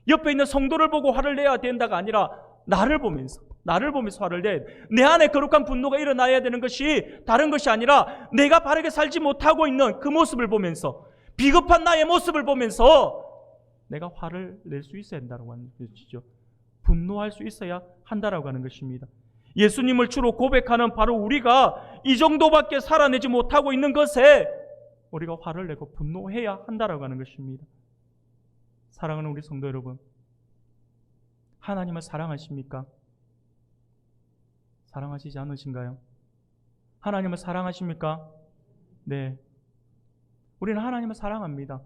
옆에 있는 성도를 보고 화를 내야 된다가 아니라 나를 보면서 화를 내야 돼. 내 안에 거룩한 분노가 일어나야 되는 것이 다른 것이 아니라 내가 바르게 살지 못하고 있는 그 모습을 보면서, 비겁한 나의 모습을 보면서 내가 화를 낼 수 있어야 한다고 하는 것이죠. 분노할 수 있어야 한다라고 하는 것입니다. 예수님을 주로 고백하는 바로 우리가 이 정도밖에 살아내지 못하고 있는 것에 우리가 화를 내고 분노해야 한다라고 하는 것입니다. 사랑하는 우리 성도 여러분, 하나님을 사랑하십니까? 사랑하시지 않으신가요? 하나님을 사랑하십니까? 네. 우리는 하나님을 사랑합니다.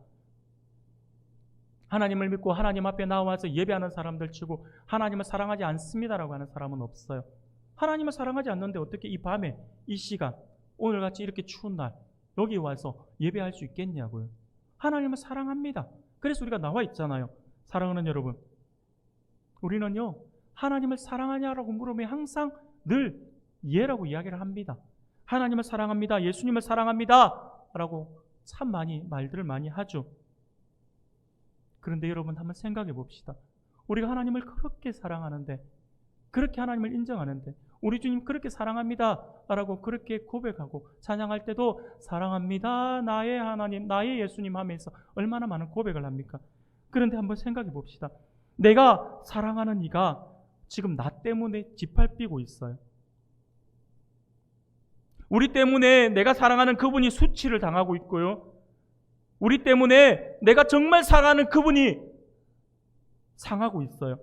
하나님을 믿고 하나님 앞에 나와서 예배하는 사람들 치고 하나님을 사랑하지 않습니다라고 하는 사람은 없어요. 하나님을 사랑하지 않는데 어떻게 이 밤에, 이 시간, 오늘같이 이렇게 추운 날 여기 와서 예배할 수 있겠냐고요. 하나님을 사랑합니다. 그래서 우리가 나와 있잖아요. 사랑하는 여러분, 우리는요, 하나님을 사랑하냐라고 물으면 항상 늘 예라고 이야기를 합니다. 하나님을 사랑합니다. 예수님을 사랑합니다. 라고 참 말들을 많이 하죠. 그런데 여러분 한번 생각해 봅시다. 우리가 하나님을 그렇게 사랑하는데, 그렇게 하나님을 인정하는데, 우리 주님 그렇게 사랑합니다 라고 그렇게 고백하고 찬양할 때도 사랑합니다, 나의 하나님, 나의 예수님 하면서 얼마나 많은 고백을 합니까? 그런데 한번 생각해 봅시다. 내가 사랑하는 이가 지금 나 때문에 짓밟히고 있어요. 우리 때문에 내가 사랑하는 그분이 수치를 당하고 있고요. 우리 때문에 내가 정말 사랑하는 그분이 상하고 있어요.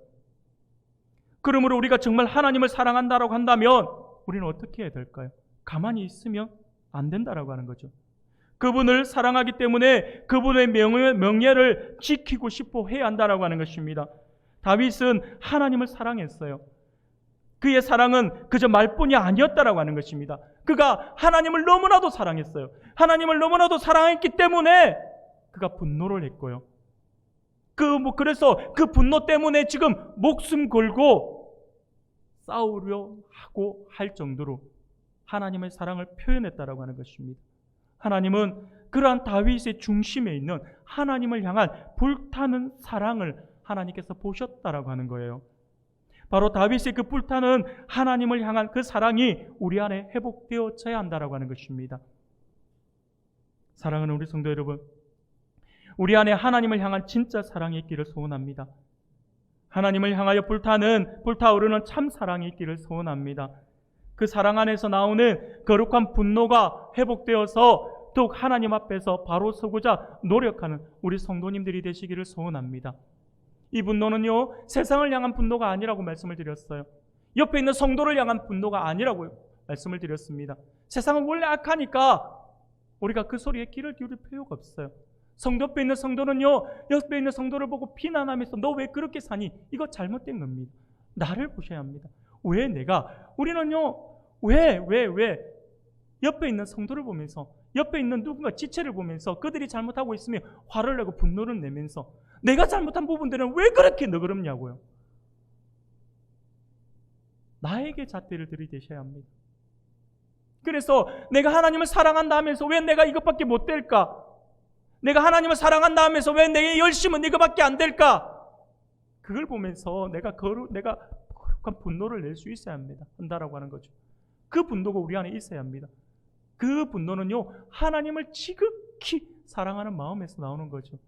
그러므로 우리가 정말 하나님을 사랑한다라고 한다면 우리는 어떻게 해야 될까요? 가만히 있으면 안 된다라고 하는 거죠. 그분을 사랑하기 때문에 그분의 명예를 지키고 싶어 해야 한다라고 하는 것입니다. 다윗은 하나님을 사랑했어요. 그의 사랑은 그저 말뿐이 아니었다라고 하는 것입니다. 그가 하나님을 너무나도 사랑했어요. 하나님을 너무나도 사랑했기 때문에 그가 분노를 했고요. 그래서 그 분노 때문에 지금 목숨 걸고 싸우려 하고 할 정도로 하나님의 사랑을 표현했다라고 하는 것입니다. 하나님은 그러한 다윗의 중심에 있는 하나님을 향한 불타는 사랑을 하나님께서 보셨다라고 하는 거예요. 바로 다윗의 그 불타는 하나님을 향한 그 사랑이 우리 안에 회복되어져야 한다라고 하는 것입니다. 사랑하는 우리 성도 여러분, 우리 안에 하나님을 향한 진짜 사랑이 있기를 소원합니다. 하나님을 향하여 불타오르는 참 사랑이 있기를 소원합니다. 그 사랑 안에서 나오는 거룩한 분노가 회복되어서 더욱 하나님 앞에서 바로 서고자 노력하는 우리 성도님들이 되시기를 소원합니다. 이 분노는요, 세상을 향한 분노가 아니라고 말씀을 드렸어요. 옆에 있는 성도를 향한 분노가 아니라고 말씀을 드렸습니다. 세상은 원래 악하니까 우리가 그 소리에 귀를 기울일 필요가 없어요. 성도 옆에 있는 성도는요, 옆에 있는 성도를 보고 비난하면서 너 왜 그렇게 사니? 이거 잘못된 겁니다. 나를 보셔야 합니다. 우리는요, 왜 옆에 있는 성도를 보면서, 옆에 있는 누군가 지체를 보면서 그들이 잘못하고 있으면 화를 내고 분노를 내면서 내가 잘못한 부분들은 왜 그렇게 너그럽냐고요. 나에게 잣대를 들이대셔야 합니다. 그래서 내가 하나님을 사랑한다 하면서 왜 내가 이것밖에 못 될까? 내가 하나님을 사랑한다 하면서 왜 내 열심은 이것밖에 안 될까? 그걸 보면서 내가 거룩한 분노를 낼 수 있어야 한다라고 하는 거죠. 그 분노가 우리 안에 있어야 합니다. 그 분노는요, 하나님을 지극히 사랑하는 마음에서 나오는 거죠.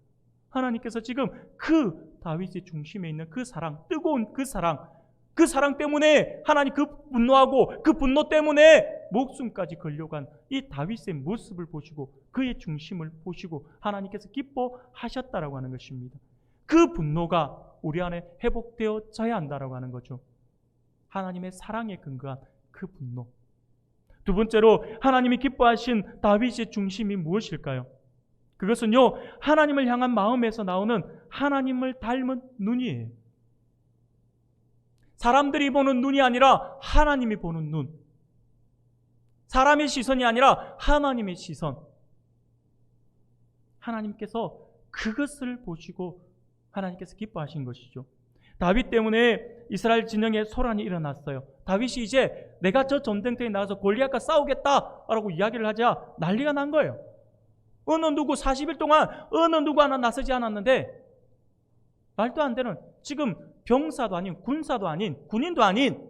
하나님께서 지금 그 다윗의 중심에 있는 그 사랑, 뜨거운 그 사랑 때문에 하나님 그 분노하고 그 분노 때문에 목숨까지 걸려간 이 다윗의 모습을 보시고 그의 중심을 보시고 하나님께서 기뻐하셨다라고 하는 것입니다. 그 분노가 우리 안에 회복되어져야 한다라고 하는 거죠. 하나님의 사랑에 근거한 그 분노. 두 번째로 하나님이 기뻐하신 다윗의 중심이 무엇일까요? 그것은요, 하나님을 향한 마음에서 나오는 하나님을 닮은 눈이에요. 사람들이 보는 눈이 아니라 하나님이 보는 눈. 사람의 시선이 아니라 하나님의 시선. 하나님께서 그것을 보시고 하나님께서 기뻐하신 것이죠. 다윗 때문에 이스라엘 진영에 소란이 일어났어요. 다윗이 이제 내가 저 전쟁터에 나가서 골리앗과 싸우겠다라고 이야기를 하자 난리가 난 거예요. 어느 누구 40일 동안 어느 누구 하나 나서지 않았는데 말도 안 되는, 지금 병사도 아닌 군사도 아닌 군인도 아닌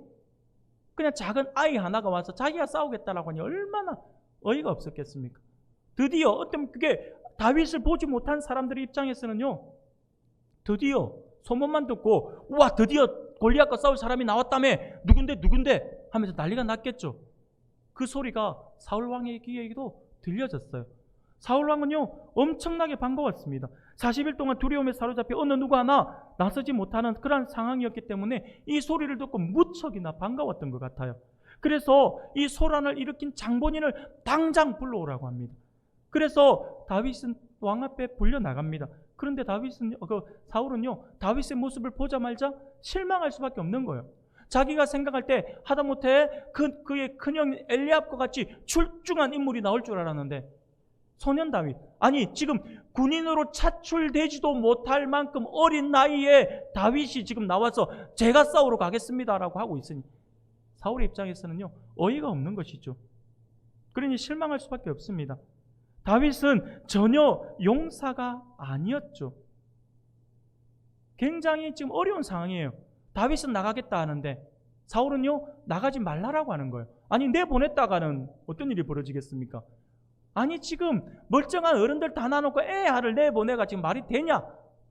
그냥 작은 아이 하나가 와서 자기가 싸우겠다라고 하니 얼마나 어이가 없었겠습니까? 드디어 어떤 그게 다윗을 보지 못한 사람들의 입장에서는요, 드디어 소문만 듣고 우와 드디어 골리앗과 싸울 사람이 나왔다며 누군데 하면서 난리가 났겠죠. 그 소리가 사울 왕의 귀에도 들려졌어요. 사울 왕은요 엄청나게 반가웠습니다. 40일 동안 두려움에 사로잡혀 어느 누구 하나 나서지 못하는 그런 상황이었기 때문에 이 소리를 듣고 무척이나 반가웠던 것 같아요. 그래서 이 소란을 일으킨 장본인을 당장 불러오라고 합니다. 그래서 다윗은 왕 앞에 불려나갑니다. 그런데 사울은요 다윗의 모습을 보자마자 실망할 수밖에 없는 거예요. 자기가 생각할 때 하다못해 그의 큰형 엘리압과 같이 출중한 인물이 나올 줄 알았는데 소년 다윗, 아니 지금 군인으로 차출되지도 못할 만큼 어린 나이에 다윗이 지금 나와서 제가 싸우러 가겠습니다라고 하고 있으니 사울의 입장에서는요 어이가 없는 것이죠. 그러니 실망할 수밖에 없습니다. 다윗은 전혀 용사가 아니었죠. 굉장히 지금 어려운 상황이에요. 다윗은 나가겠다 하는데 사울은요 나가지 말라라고 하는 거예요. 아니 내보냈다가는 어떤 일이 벌어지겠습니까? 아니 지금 멀쩡한 어른들 다 놔놓고 애아를 내보내가 지금 말이 되냐?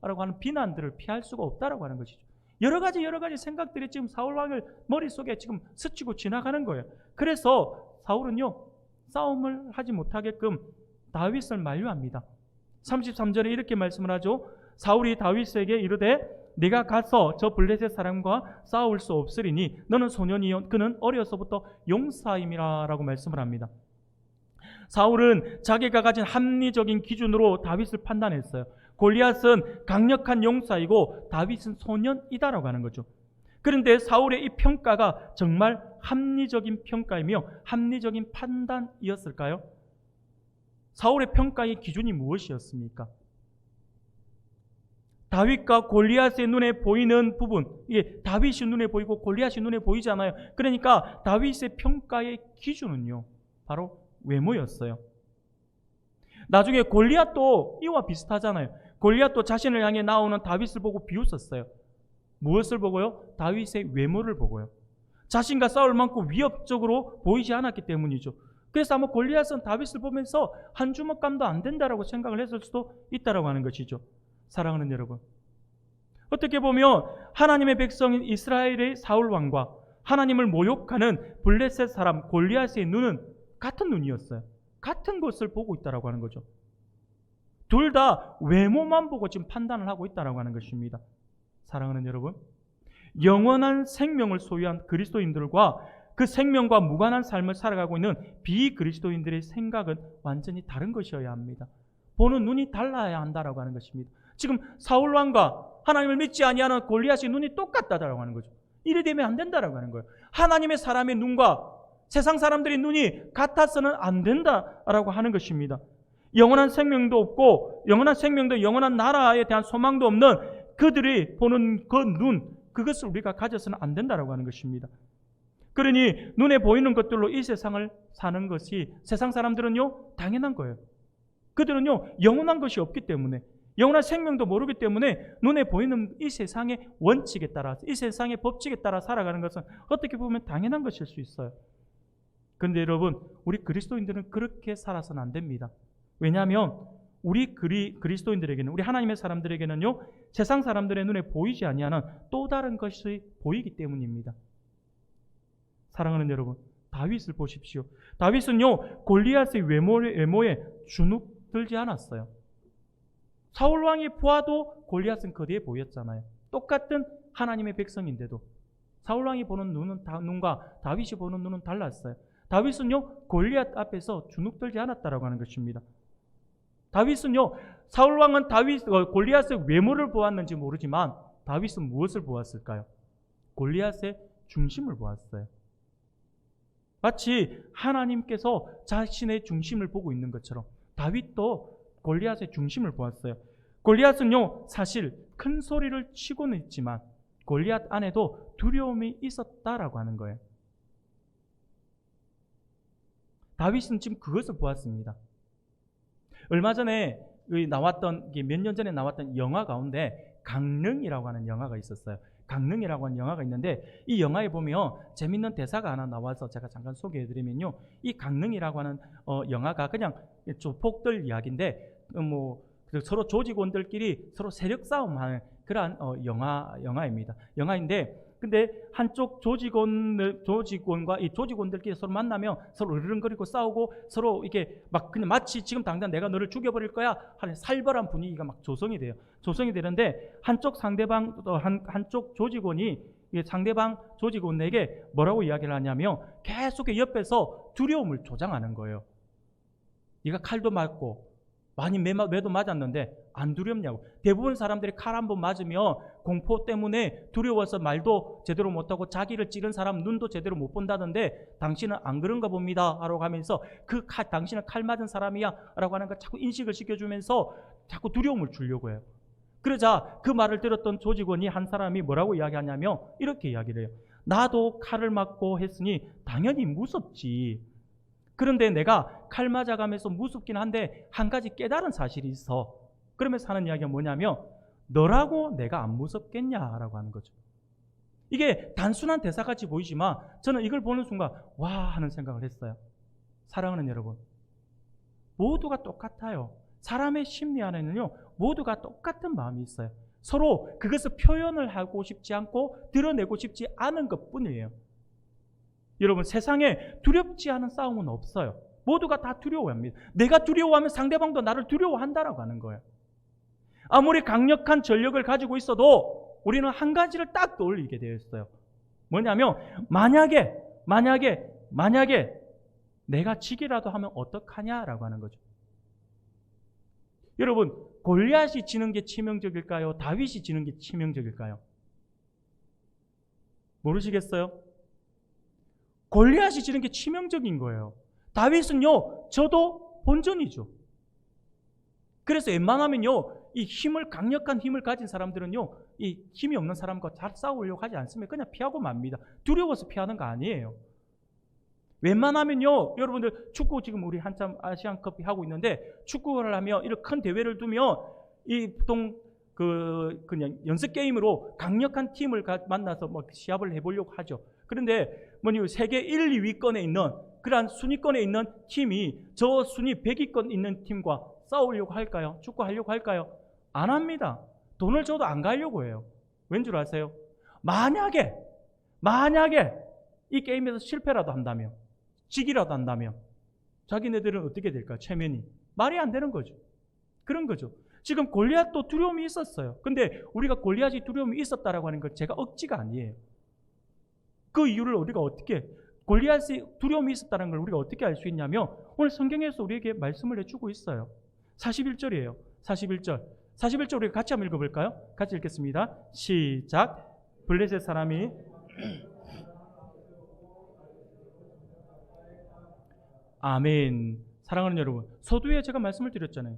라고 하는 비난들을 피할 수가 없다라고 하는 것이죠. 여러 가지 생각들이 지금 사울 왕을 머릿속에 지금 스치고 지나가는 거예요. 그래서 사울은요 싸움을 하지 못하게끔 다윗을 만류합니다. 33절에 이렇게 말씀을 하죠. 사울이 다윗에게 이르되 네가 가서 저 블레셋 사람과 싸울 수 없으리니 너는 소년이요 그는 어려서부터 용사임이라 라고 말씀을 합니다. 사울은 자기가 가진 합리적인 기준으로 다윗을 판단했어요. 골리앗은 강력한 용사이고 다윗은 소년이다라고 하는 거죠. 그런데 사울의 이 평가가 정말 합리적인 평가이며 합리적인 판단이었을까요? 사울의 평가의 기준이 무엇이었습니까? 다윗과 골리앗의 눈에 보이는 부분, 이게 다윗이 눈에 보이고 골리앗이 눈에 보이잖아요. 그러니까 다윗의 평가의 기준은요 바로 외모였어요. 나중에 골리앗도 이와 비슷하잖아요. 골리앗도 자신을 향해 나오는 다윗을 보고 비웃었어요. 무엇을 보고요? 다윗의 외모를 보고요. 자신과 싸울 만큼 위협적으로 보이지 않았기 때문이죠. 그래서 아마 골리앗은 다윗을 보면서 한 주먹감도 안 된다라고 생각을 했을 수도 있다라고 하는 것이죠. 사랑하는 여러분, 어떻게 보면 하나님의 백성인 이스라엘의 사울 왕과 하나님을 모욕하는 블레셋 사람 골리앗의 눈은 같은 눈이었어요. 같은 것을 보고 있다라고 하는 거죠. 둘 다 외모만 보고 지금 판단을 하고 있다라고 하는 것입니다. 사랑하는 여러분, 영원한 생명을 소유한 그리스도인들과 그 생명과 무관한 삶을 살아가고 있는 비그리스도인들의 생각은 완전히 다른 것이어야 합니다. 보는 눈이 달라야 한다라고 하는 것입니다. 지금 사울 왕과 하나님을 믿지 아니하는 골리앗의 눈이 똑같다라고 하는 거죠. 이래 되면 안 된다라고 하는 거예요. 하나님의 사람의 눈과 세상 사람들의 눈이 같아서는 안 된다라고 하는 것입니다. 영원한 생명도 없고 영원한 생명도 영원한 나라에 대한 소망도 없는 그들이 보는 그 눈, 그것을 우리가 가져서는 안 된다라고 하는 것입니다. 그러니 눈에 보이는 것들로 이 세상을 사는 것이 세상 사람들은요 당연한 거예요. 그들은요 영원한 것이 없기 때문에, 영원한 생명도 모르기 때문에 눈에 보이는 이 세상의 원칙에 따라, 이 세상의 법칙에 따라 살아가는 것은 어떻게 보면 당연한 것일 수 있어요. 그런데 여러분, 우리 그리스도인들은 그렇게 살아서는 안 됩니다. 왜냐하면 우리 그리스도인들에게는, 우리 하나님의 사람들에게는요 세상 사람들의 눈에 보이지 아니하는 또 다른 것이 보이기 때문입니다. 사랑하는 여러분, 다윗을 보십시오. 다윗은요 골리앗의 외모에 주눅들지 않았어요. 사울 왕이 보아도 골리앗은 거대해 보였잖아요. 똑같은 하나님의 백성인데도 사울 왕이 보는 눈과 다윗이 보는 눈은 달랐어요. 다윗은요 골리앗 앞에서 주눅들지 않았다라고 하는 것입니다. 다윗은요 사울 왕은 골리앗의 외모를 보았는지 모르지만 다윗은 무엇을 보았을까요? 골리앗의 중심을 보았어요. 마치 하나님께서 자신의 중심을 보고 있는 것처럼 다윗도 골리앗의 중심을 보았어요. 골리앗은요 사실 큰 소리를 치고는 있지만 골리앗 안에도 두려움이 있었다라고 하는 거예요. 다윗은 지금 그것을 보았습니다. 얼마 전에 몇 년 전에 나왔던 영화 가운데 강릉이라고 하는 영화가 있었어요. 강릉이라고 하는 영화가 있는데 이 영화에 보면 재밌는 대사가 하나 나와서 제가 잠깐 소개해드리면요, 이 강릉이라고 하는 영화가 그냥 조폭들 이야기인데 서로 조직원들끼리 서로 세력 싸움하는 그러한 영화입니다. 영화인데 근데 한쪽 조직원과 이 조직원들끼리 서로 만나면 서로 으르렁거리고 싸우고 서로 이게 막 그냥 마치 지금 당장 내가 너를 죽여버릴 거야 하는 살벌한 분위기가 막 조성이 돼요. 조성이 되는데 한쪽 조직원이 상대방 조직원에게 뭐라고 이야기를 하냐면 계속 옆에서 두려움을 조장하는 거예요. 네가 칼도 맞고 많이 매도 맞았는데 안 두렵냐고. 대부분 사람들이 칼 한 번 맞으면 공포 때문에 두려워서 말도 제대로 못하고 자기를 찌른 사람 눈도 제대로 못 본다던데 당신은 안 그런가 봅니다 라고 하면서 당신은 칼 맞은 사람이야 라고 하는 걸 자꾸 인식을 시켜주면서 자꾸 두려움을 주려고 해요. 그러자 그 말을 들었던 조직원이 한 사람이 뭐라고 이야기하냐면 이렇게 이야기를 해요. 나도 칼을 맞고 했으니 당연히 무섭지. 그런데 내가 칼 맞아가면서 무섭긴 한데 한 가지 깨달은 사실이 있어. 그러면서 하는 이야기가 뭐냐면 너라고 내가 안 무섭겠냐라고 하는 거죠. 이게 단순한 대사같이 보이지만 저는 이걸 보는 순간 와 하는 생각을 했어요. 사랑하는 여러분, 모두가 똑같아요. 사람의 심리 안에는요 모두가 똑같은 마음이 있어요. 서로 그것을 표현을 하고 싶지 않고 드러내고 싶지 않은 것뿐이에요. 여러분, 세상에 두렵지 않은 싸움은 없어요. 모두가 다 두려워합니다. 내가 두려워하면 상대방도 나를 두려워한다라고 하는 거예요. 아무리 강력한 전력을 가지고 있어도 우리는 한 가지를 딱 떠올리게 되어 있어요. 뭐냐면 만약에 내가 지기라도 하면 어떡하냐라고 하는 거죠. 여러분, 골리앗이 지는 게 치명적일까요? 다윗이 지는 게 치명적일까요? 모르시겠어요? 골리앗이 지는 게 치명적인 거예요. 다윗은요 저도 본전이죠. 그래서 웬만하면요 이 강력한 힘을 가진 사람들은요 이 힘이 없는 사람과 잘 싸우려고 하지 않으면 그냥 피하고 맙니다. 두려워서 피하는 거 아니에요. 웬만하면요 여러분들 축구 지금 우리 한참 아시안컵 하고 있는데 축구를 하면 이런 큰 대회를 두면 이 보통 그냥 연습 게임으로 강력한 팀을 만나서 시합을 해보려고 하죠. 그런데 세계 1, 2위권에 있는 그러한 순위권에 있는 팀이 저 순위 100위권 있는 팀과 싸우려고 할까요? 축구하려고 할까요? 안 합니다. 돈을 줘도 안 가려고 해요. 왠 줄 아세요? 만약에 이 게임에서 실패라도 한다면, 지기라도 한다면 자기네들은 어떻게 될까요? 체면이 말이 안 되는 거죠. 그런 거죠. 지금 골리앗도 두려움이 있었어요. 근데 우리가 골리앗이 두려움이 있었다라고 하는 건 제가 억지가 아니에요. 그 이유를 우리가 어떻게, 골리앗이 두려움이 있었다는 걸 우리가 어떻게 알 수 있냐면 오늘 성경에서 우리에게 말씀을 해주고 있어요. 41절이에요. 41절 우리가 같이 한번 읽어볼까요? 같이 읽겠습니다. 시작. 블레셋 사람이 아멘. 사랑하는 여러분, 서두에 제가 말씀을 드렸잖아요.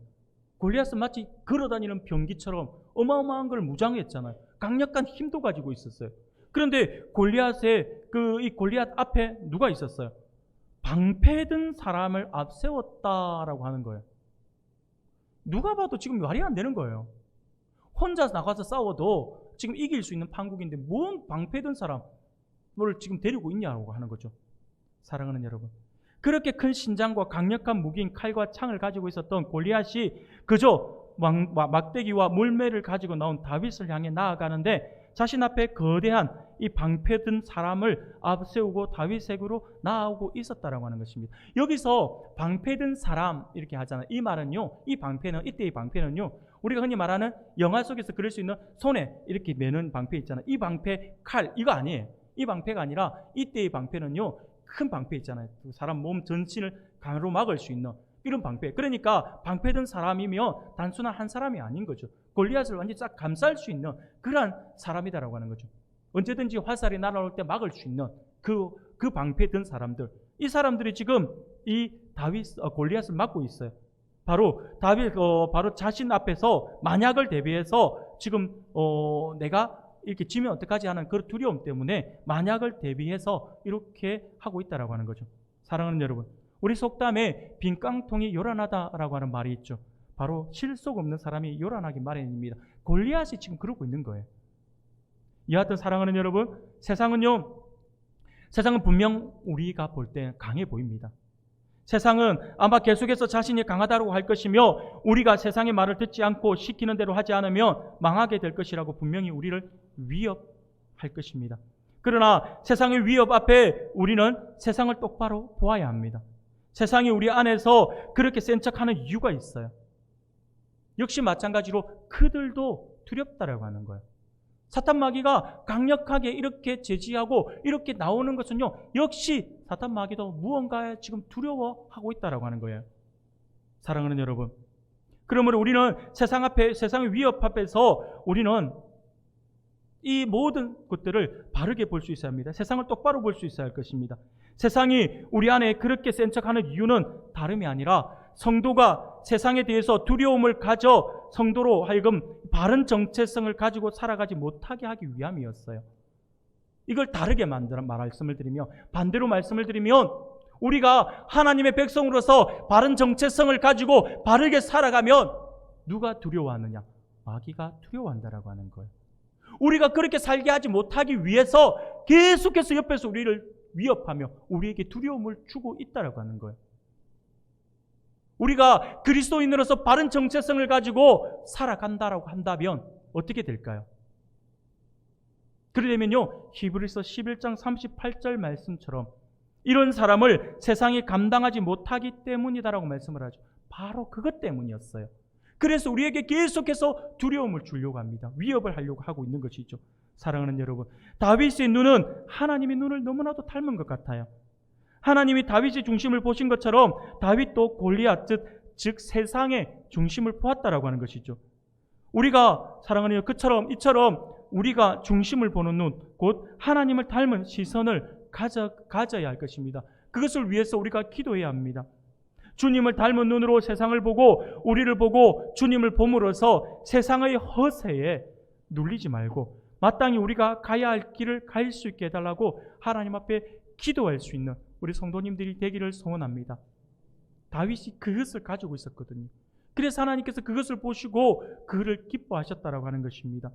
골리앗은 마치 걸어다니는 병기처럼 어마어마한 걸 무장했잖아요. 강력한 힘도 가지고 있었어요. 그런데 골리앗의 이 골리앗 앞에 누가 있었어요? 방패든 사람을 앞세웠다라고 하는 거예요. 누가 봐도 지금 말이 안 되는 거예요. 혼자 나가서 싸워도 지금 이길 수 있는 판국인데 뭔 방패든 사람을 지금 데리고 있냐고 하는 거죠. 사랑하는 여러분, 그렇게 큰 신장과 강력한 무기인 칼과 창을 가지고 있었던 골리앗이 그저 막대기와 물매를 가지고 나온 다윗을 향해 나아가는데 자신 앞에 거대한 이 방패 든 사람을 앞세우고 다윗에게로 나아오고 있었다라고 하는 것입니다. 여기서 방패 든 사람 이렇게 하잖아요. 이 말은요, 이 방패는, 이때의 방패는요, 우리가 흔히 말하는 영화 속에서 그릴 수 있는 손에 이렇게 매는 방패 있잖아요. 이 방패, 칼, 이거 아니에요. 이 방패가 아니라 이때의 방패는요, 큰 방패 있잖아요. 사람 몸 전신을 가로막을 수 있는 이런 방패. 그러니까 방패 든 사람이면 단순한 한 사람이 아닌 거죠. 골리앗을 완전히 싹 감쌀 수 있는 그러한 사람이다라고 하는 거죠. 언제든지 화살이 날아올 때 막을 수 있는 그 방패 든 사람들. 이 사람들이 지금 이 골리앗을 막고 있어요. 바로 바로 자신 앞에서 만약을 대비해서 지금 내가 이렇게 지면 어떡하지 하는 그 두려움 때문에 만약을 대비해서 이렇게 하고 있다라고 하는 거죠. 사랑하는 여러분, 우리 속담에 빈 깡통이 요란하다라고 하는 말이 있죠. 바로 실속 없는 사람이 요란하기 마련입니다. 골리앗이 지금 그러고 있는 거예요. 여하튼 사랑하는 여러분, 세상은 분명 우리가 볼 때 강해 보입니다. 세상은 아마 계속해서 자신이 강하다고 할 것이며 우리가 세상의 말을 듣지 않고 시키는 대로 하지 않으면 망하게 될 것이라고 분명히 우리를 위협할 것입니다. 그러나 세상의 위협 앞에 우리는 세상을 똑바로 보아야 합니다. 세상이 우리 안에서 그렇게 센 척하는 이유가 있어요. 역시 마찬가지로 그들도 두렵다라고 하는 거예요. 사탄 마귀가 강력하게 이렇게 제지하고 이렇게 나오는 것은요, 역시 사탄 마귀도 무언가에 지금 두려워하고 있다라고 하는 거예요. 사랑하는 여러분, 그러므로 우리는 세상의 위협 앞에서 우리는 이 모든 것들을 바르게 볼 수 있어야 합니다. 세상을 똑바로 볼 수 있어야 할 것입니다. 세상이 우리 안에 그렇게 센 척하는 이유는 다름이 아니라 성도가 세상에 대해서 두려움을 가져 성도로 하여금 바른 정체성을 가지고 살아가지 못하게 하기 위함이었어요. 이걸 다르게 말씀을 드리며 반대로 말씀을 드리면 우리가 하나님의 백성으로서 바른 정체성을 가지고 바르게 살아가면 누가 두려워하느냐? 마귀가 두려워한다라고 하는 거예요. 우리가 그렇게 살게 하지 못하기 위해서 계속해서 옆에서 우리를 위협하며 우리에게 두려움을 주고 있다라고 하는 거예요. 우리가 그리스도인으로서 바른 정체성을 가지고 살아간다라고 한다면 어떻게 될까요? 그러려면요, 히브리서 11장 38절 말씀처럼 이런 사람을 세상이 감당하지 못하기 때문이다라고 말씀을 하죠. 바로 그것 때문이었어요. 그래서 우리에게 계속해서 두려움을 주려고 합니다. 위협을 하려고 하고 있는 것이죠. 사랑하는 여러분, 다윗의 눈은 하나님의 눈을 너무나도 닮은 것 같아요. 하나님이 다윗의 중심을 보신 것처럼 다윗도 골리앗 즉 세상의 중심을 보았다라고 하는 것이죠. 우리가 사랑하는 여러분, 이처럼 우리가 중심을 보는 눈, 곧 하나님을 닮은 시선을 가져야 할 것입니다. 그것을 위해서 우리가 기도해야 합니다. 주님을 닮은 눈으로 세상을 보고 우리를 보고 주님을 봄으로써 세상의 허세에 눌리지 말고 마땅히 우리가 가야 할 길을 갈 수 있게 해달라고 하나님 앞에 기도할 수 있는 우리 성도님들이 되기를 소원합니다. 다윗이 그것을 가지고 있었거든요. 그래서 하나님께서 그것을 보시고 그를 기뻐하셨다라고 하는 것입니다.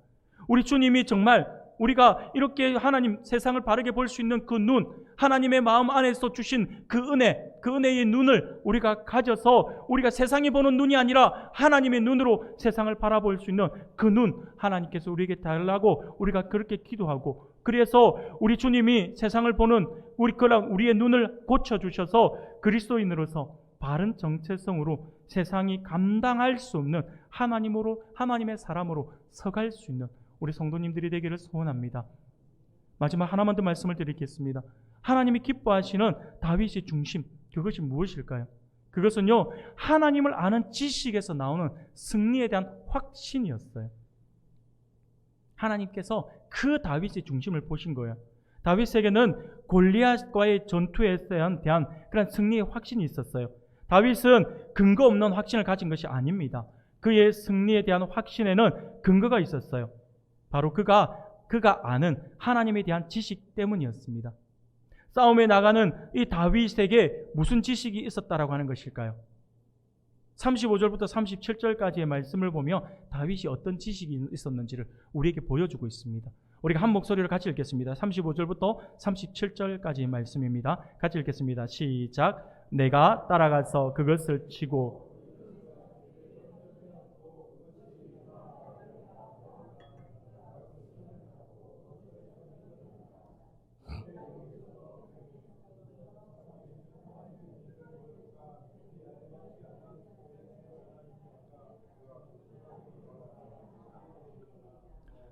우리 주님이 정말 우리가 이렇게 하나님 세상을 바르게 볼 수 있는 그 눈, 하나님의 마음 안에서 주신 그 은혜의 눈을 우리가 가져서 우리가 세상이 보는 눈이 아니라 하나님의 눈으로 세상을 바라볼 수 있는 그 눈, 하나님께서 우리에게 달라고 우리가 그렇게 기도하고, 그래서 우리 주님이 세상을 보는 우리의 눈을 고쳐주셔서 그리스도인으로서 바른 정체성으로 세상이 감당할 수 없는 하나님의 사람으로 서갈 수 있는 우리 성도님들이 되기를 소원합니다. 마지막 하나만 더 말씀을 드리겠습니다. 하나님이 기뻐하시는 다윗의 중심, 그것이 무엇일까요? 그것은요, 하나님을 아는 지식에서 나오는 승리에 대한 확신이었어요. 하나님께서 그 다윗의 중심을 보신 거예요. 다윗에게는 골리앗과의 전투에 대한 그런 승리의 확신이 있었어요. 다윗은 근거 없는 확신을 가진 것이 아닙니다. 그의 승리에 대한 확신에는 근거가 있었어요. 바로 그가 아는 하나님에 대한 지식 때문이었습니다. 싸움에 나가는 이 다윗에게 무슨 지식이 있었다라고 하는 것일까요? 35절부터 37절까지의 말씀을 보며 다윗이 어떤 지식이 있었는지를 우리에게 보여주고 있습니다. 우리가 한 목소리로 같이 읽겠습니다. 35절부터 37절까지의 말씀입니다. 같이 읽겠습니다. 시작. 내가 따라가서 그것을 치고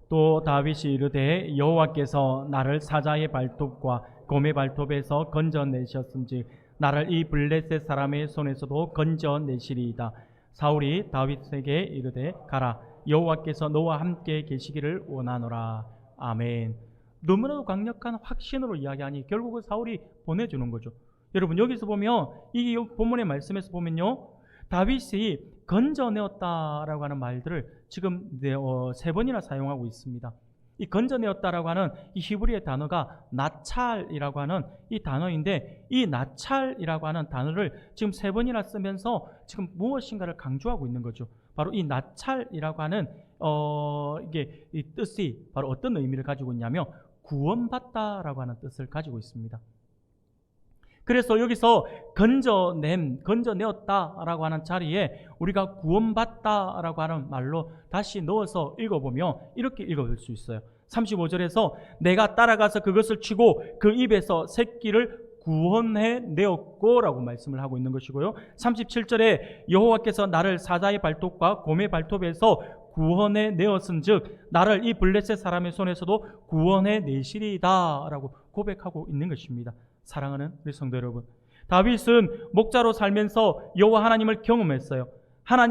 또 다윗이 이르되 여호와께서 나를 사자의 발톱과 곰의 발톱에서 건져내셨음즉 나를 이 블레셋 사람의 손에서도 건져내시리이다. 사울이 다윗에게 이르되 가라 여호와께서 너와 함께 계시기를 원하노라. 아멘. 너무나도 강력한 확신으로 이야기하니 결국은 사울이 보내주는 거죠. 여러분 여기서 보면 이 본문의 말씀에서 보면요 다윗이 건져내었다라고 하는 말들을 지금 세 번이나 사용하고 있습니다. 이 건져내었다라고 하는 이 히브리의 단어가 나찰이라고 하는 이 단어인데 이 나찰이라고 하는 단어를 지금 세 번이나 쓰면서 지금 무엇인가를 강조하고 있는 거죠. 바로 이 나찰이라고 하는 이게 이 뜻이 바로 어떤 의미를 가지고 있냐면 구원받다라고 하는 뜻을 가지고 있습니다. 그래서 여기서 건져내었다라고 하는 자리에 우리가 구원받다라고 하는 말로 다시 넣어서 읽어보면 이렇게 읽어볼 수 있어요. 35절에서 내가 따라가서 그것을 치고 그 입에서 새끼를 구원해 내었고 라고 말씀을 하고 있는 것이고요. 37절에 여호와께서 나를 사자의 발톱과 곰의 발톱에서 구원해 내었은즉 나를 이 블레셋 사람의 손에서도 구원해 내시리이다 라고 고백하고 있는 것입니다. 사랑하는 우리 성도 여러분, 다윗은 목자로 살면서 여호와 하나님을 경험했어요.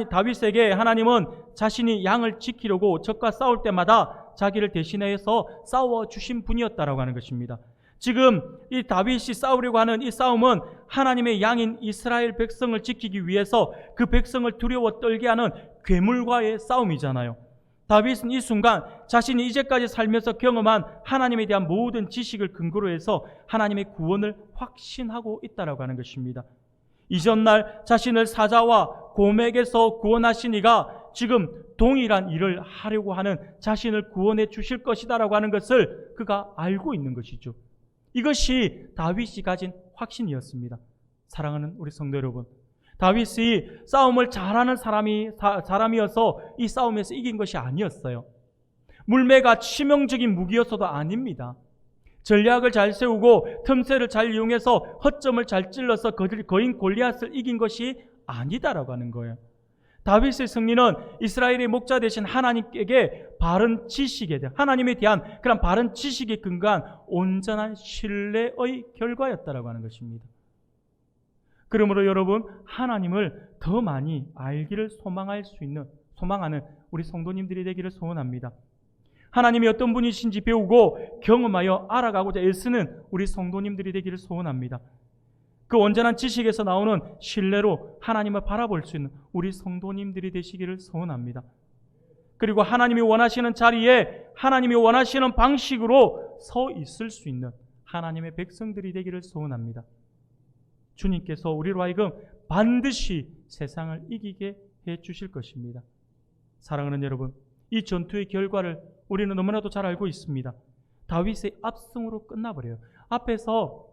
다윗에게 하나님은 자신이 양을 지키려고 적과 싸울 때마다 자기를 대신해서 싸워주신 분이었다라고 하는 것입니다. 지금 이 다윗이 싸우려고 하는 이 싸움은 하나님의 양인 이스라엘 백성을 지키기 위해서 그 백성을 두려워 떨게 하는 괴물과의 싸움이잖아요. 다윗은 이 순간 자신이 이제까지 살면서 경험한 하나님에 대한 모든 지식을 근거로 해서 하나님의 구원을 확신하고 있다라고 하는 것입니다. 이전날 자신을 사자와 곰에게서 구원하신 이가 지금 동일한 일을 하려고 하는 자신을 구원해 주실 것이다라고 하는 것을 그가 알고 있는 것이죠. 이것이 다윗이 가진 확신이었습니다. 사랑하는 우리 성도 여러분, 다윗이 싸움을 잘하는 사람이어서 이 싸움에서 이긴 것이 아니었어요. 물매가 치명적인 무기였어도 아닙니다. 전략을 잘 세우고 틈새를 잘 이용해서 허점을 잘 찔러서 거인 골리앗을 이긴 것이 아니다라고 하는 거예요. 다윗의 승리는 이스라엘의 목자 되신 하나님께 바른 지식에 대한 하나님에 대한 그런 바른 지식에 근거한 온전한 신뢰의 결과였다라고 하는 것입니다. 그러므로 여러분, 하나님을 더 많이 알기를 소망하는 우리 성도님들이 되기를 소원합니다. 하나님이 어떤 분이신지 배우고 경험하여 알아가고자 애쓰는 우리 성도님들이 되기를 소원합니다. 그 온전한 지식에서 나오는 신뢰로 하나님을 바라볼 수 있는 우리 성도님들이 되시기를 소원합니다. 그리고 하나님이 원하시는 자리에 하나님이 원하시는 방식으로 서 있을 수 있는 하나님의 백성들이 되기를 소원합니다. 주님께서 우리로 하여금 반드시 세상을 이기게 해 주실 것입니다. 사랑하는 여러분, 이 전투의 결과를 우리는 너무나도 잘 알고 있습니다. 다윗의 압승으로 끝나버려요. 앞에서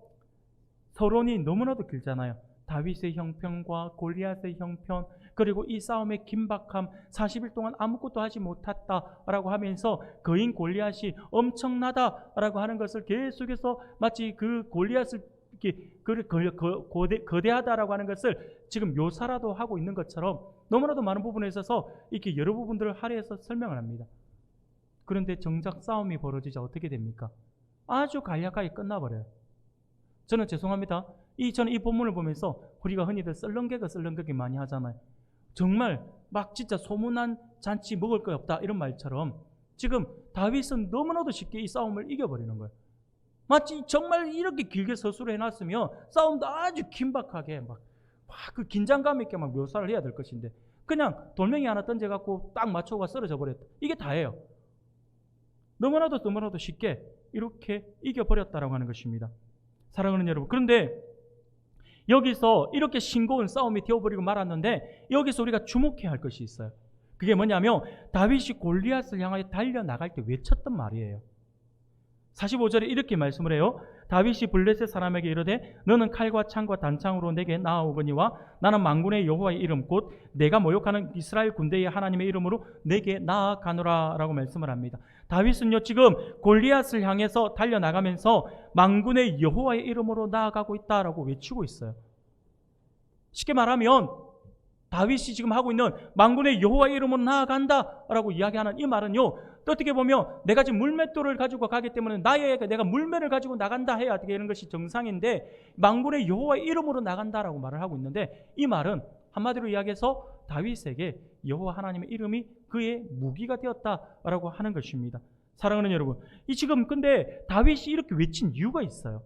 서론이 너무나도 길잖아요. 다윗의 형편과 골리앗의 형편, 그리고 이 싸움의 긴박함, 40일 동안 아무것도 하지 못했다라고 하면서 거인 골리앗이 엄청나다라고 하는 것을 계속해서 마치 그 골리앗을 거대하다라고 하는 것을 지금 묘사라도 하고 있는 것처럼 너무나도 많은 부분에 있어서 이렇게 여러 부분들을 할애해서 설명을 합니다. 그런데 정작 싸움이 벌어지자 어떻게 됩니까? 아주 간략하게 끝나버려요. 저는 죄송합니다. 저는 이 본문을 보면서 우리가 흔히들 썰렁개그 많이 하잖아요. 정말 막 진짜 소문난 잔치 먹을 거 없다 이런 말처럼 지금 다윗은 너무나도 쉽게 이 싸움을 이겨버리는 거예요. 마치 정말 이렇게 길게 서술을 해놨으면 싸움도 아주 긴박하게 그 긴장감 있게 묘사를 해야 될 것인데 그냥 돌멩이 하나 던져갖고 딱 맞춰가 쓰러져 버렸다. 이게 다예요. 너무나도 쉽게 이렇게 이겨버렸다라고 하는 것입니다. 사랑하는 여러분, 그런데 여기서 이렇게 싱거운 싸움이 되어버리고 말았는데 여기서 우리가 주목해야 할 것이 있어요. 그게 뭐냐면 다윗이 골리앗을 향하여 달려나갈 때 외쳤던 말이에요. 45절에 이렇게 말씀을 해요. 다윗이 블레셋 사람에게 이르되 너는 칼과 창과 단창으로 내게 나아오거니와 나는 만군의 여호와의 이름 곧 내가 모욕하는 이스라엘 군대의 하나님의 이름으로 내게 나아가노라 라고 말씀을 합니다. 다윗은요 지금 골리앗을 향해서 달려나가면서 만군의 여호와의 이름으로 나아가고 있다라고 외치고 있어요. 쉽게 말하면 다윗이 지금 하고 있는 만군의 여호와의 이름으로 나아간다라고 이야기하는 이 말은요, 또 어떻게 보면 내가 지금 물맷돌을 가지고 가기 때문에 내가 물매를 가지고 나간다 해야 되는 것이 정상인데 만군의 여호와의 이름으로 나간다라고 말을 하고 있는데, 이 말은 한마디로 이야기해서 다윗에게 여호와 하나님의 이름이 그의 무기가 되었다라고 하는 것입니다. 사랑하는 여러분, 이 지금 근데 다윗이 이렇게 외친 이유가 있어요.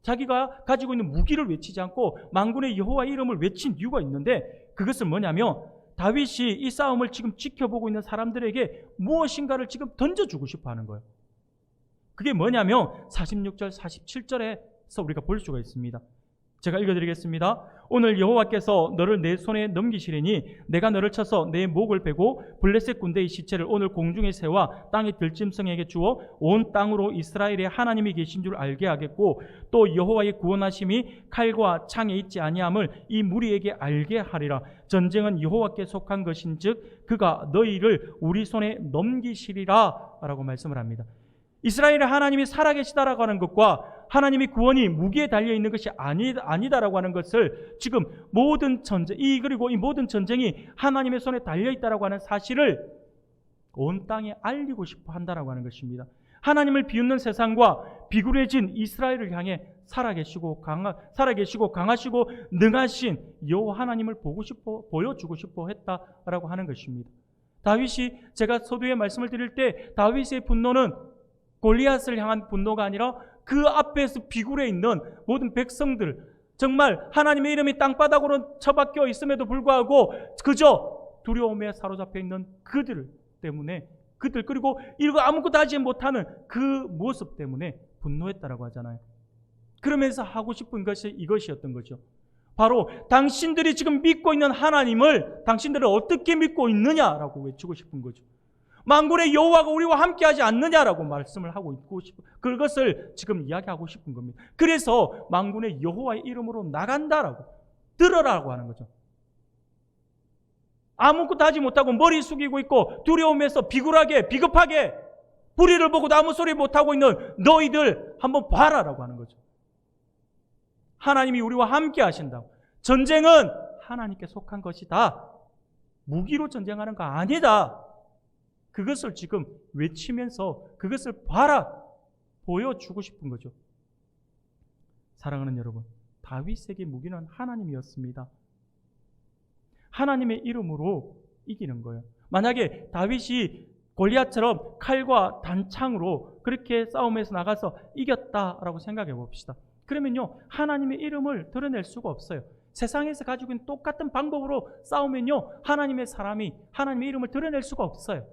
자기가 가지고 있는 무기를 외치지 않고 만군의 여호와의 이름을 외친 이유가 있는데, 그것은 뭐냐면 다윗이 이 싸움을 지금 지켜보고 있는 사람들에게 무엇인가를 지금 던져주고 싶어 하는 거예요. 그게 뭐냐면 46절, 47절에서 우리가 볼 수가 있습니다. 제가 읽어드리겠습니다. 오늘 여호와께서 너를 내 손에 넘기시리니 내가 너를 쳐서 내 목을 베고 블레셋 군대의 시체를 오늘 공중에 세워 땅의 들짐승에게 주어 온 땅으로 이스라엘의 하나님이 계신 줄 알게 하겠고 또 여호와의 구원하심이 칼과 창에 있지 아니함을 이 무리에게 알게 하리라. 전쟁은 여호와께 속한 것인즉 그가 너희를 우리 손에 넘기시리라 라고 말씀을 합니다. 이스라엘의 하나님이 살아계시다라고 하는 것과 하나님의 구원이 무기에 달려있는 것이 아니다라고 하는 것을 지금 모든 전쟁, 그리고 이 모든 전쟁이 하나님의 손에 달려있다라고 하는 사실을 온 땅에 알리고 싶어 한다라고 하는 것입니다. 하나님을 비웃는 세상과 비굴해진 이스라엘을 향해 살아계시고 강하시고 능하신 여호와 하나님을 보여주고 싶어 했다라고 하는 것입니다. 다윗이, 제가 서두에 말씀을 드릴 때 다윗의 분노는 골리앗을 향한 분노가 아니라 그 앞에서 비굴해 있는 모든 백성들, 정말 하나님의 이름이 땅바닥으로 처박혀 있음에도 불구하고 그저 두려움에 사로잡혀 있는 그들 때문에, 그리고 이거 아무것도 하지 못하는 그 모습 때문에 분노했다라고 하잖아요. 그러면서 하고 싶은 것이 이것이었던 거죠. 바로 당신들이 지금 믿고 있는 하나님을 당신들은 어떻게 믿고 있느냐라고 외치고 싶은 거죠. 만군의 여호와가 우리와 함께하지 않느냐라고 말씀을 하고 있고 그것을 지금 이야기하고 싶은 겁니다. 그래서 만군의 여호와의 이름으로 나간다라고, 들어라고 하는 거죠. 아무것도 하지 못하고 머리 숙이고 있고 두려움에서 비굴하게 비겁하게 불의를 보고도 아무 소리 못하고 있는 너희들 한번 봐라라고 하는 거죠. 하나님이 우리와 함께 하신다고. 전쟁은 하나님께 속한 것이다. 무기로 전쟁하는 거 아니다. 그것을 지금 외치면서 그것을 봐라, 보여주고 싶은 거죠. 사랑하는 여러분, 다윗에게 무기는 하나님이었습니다. 하나님의 이름으로 이기는 거예요. 만약에 다윗이 골리앗처럼 칼과 단창으로 그렇게 싸움에서 나가서 이겼다라고 생각해 봅시다. 그러면요, 하나님의 이름을 드러낼 수가 없어요. 세상에서 가지고 있는 똑같은 방법으로 싸우면요, 하나님의 사람이 하나님의 이름을 드러낼 수가 없어요.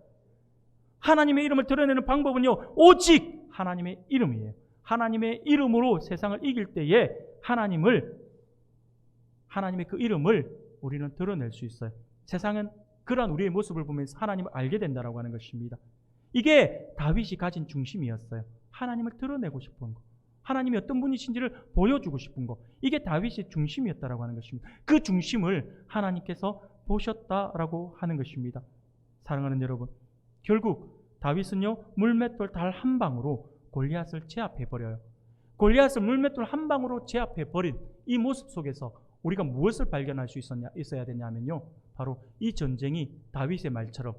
하나님의 이름을 드러내는 방법은요, 오직 하나님의 이름이에요. 하나님의 이름으로 세상을 이길 때에 하나님의 그 이름을 우리는 드러낼 수 있어요. 세상은 그러한 우리의 모습을 보면서 하나님을 알게 된다라고 하는 것입니다. 이게 다윗이 가진 중심이었어요. 하나님을 드러내고 싶은 거, 하나님이 어떤 분이신지를 보여주고 싶은 거, 이게 다윗의 중심이었다라고 하는 것입니다. 그 중심을 하나님께서 보셨다라고 하는 것입니다. 사랑하는 여러분, 결국 다윗은요, 물맷돌 달 한 방으로 골리앗을 제압해 버려요. 골리앗을 물맷돌 한 방으로 제압해 버린 이 모습 속에서 우리가 무엇을 발견할 수 있어야 되냐면요, 바로 이 전쟁이 다윗의 말처럼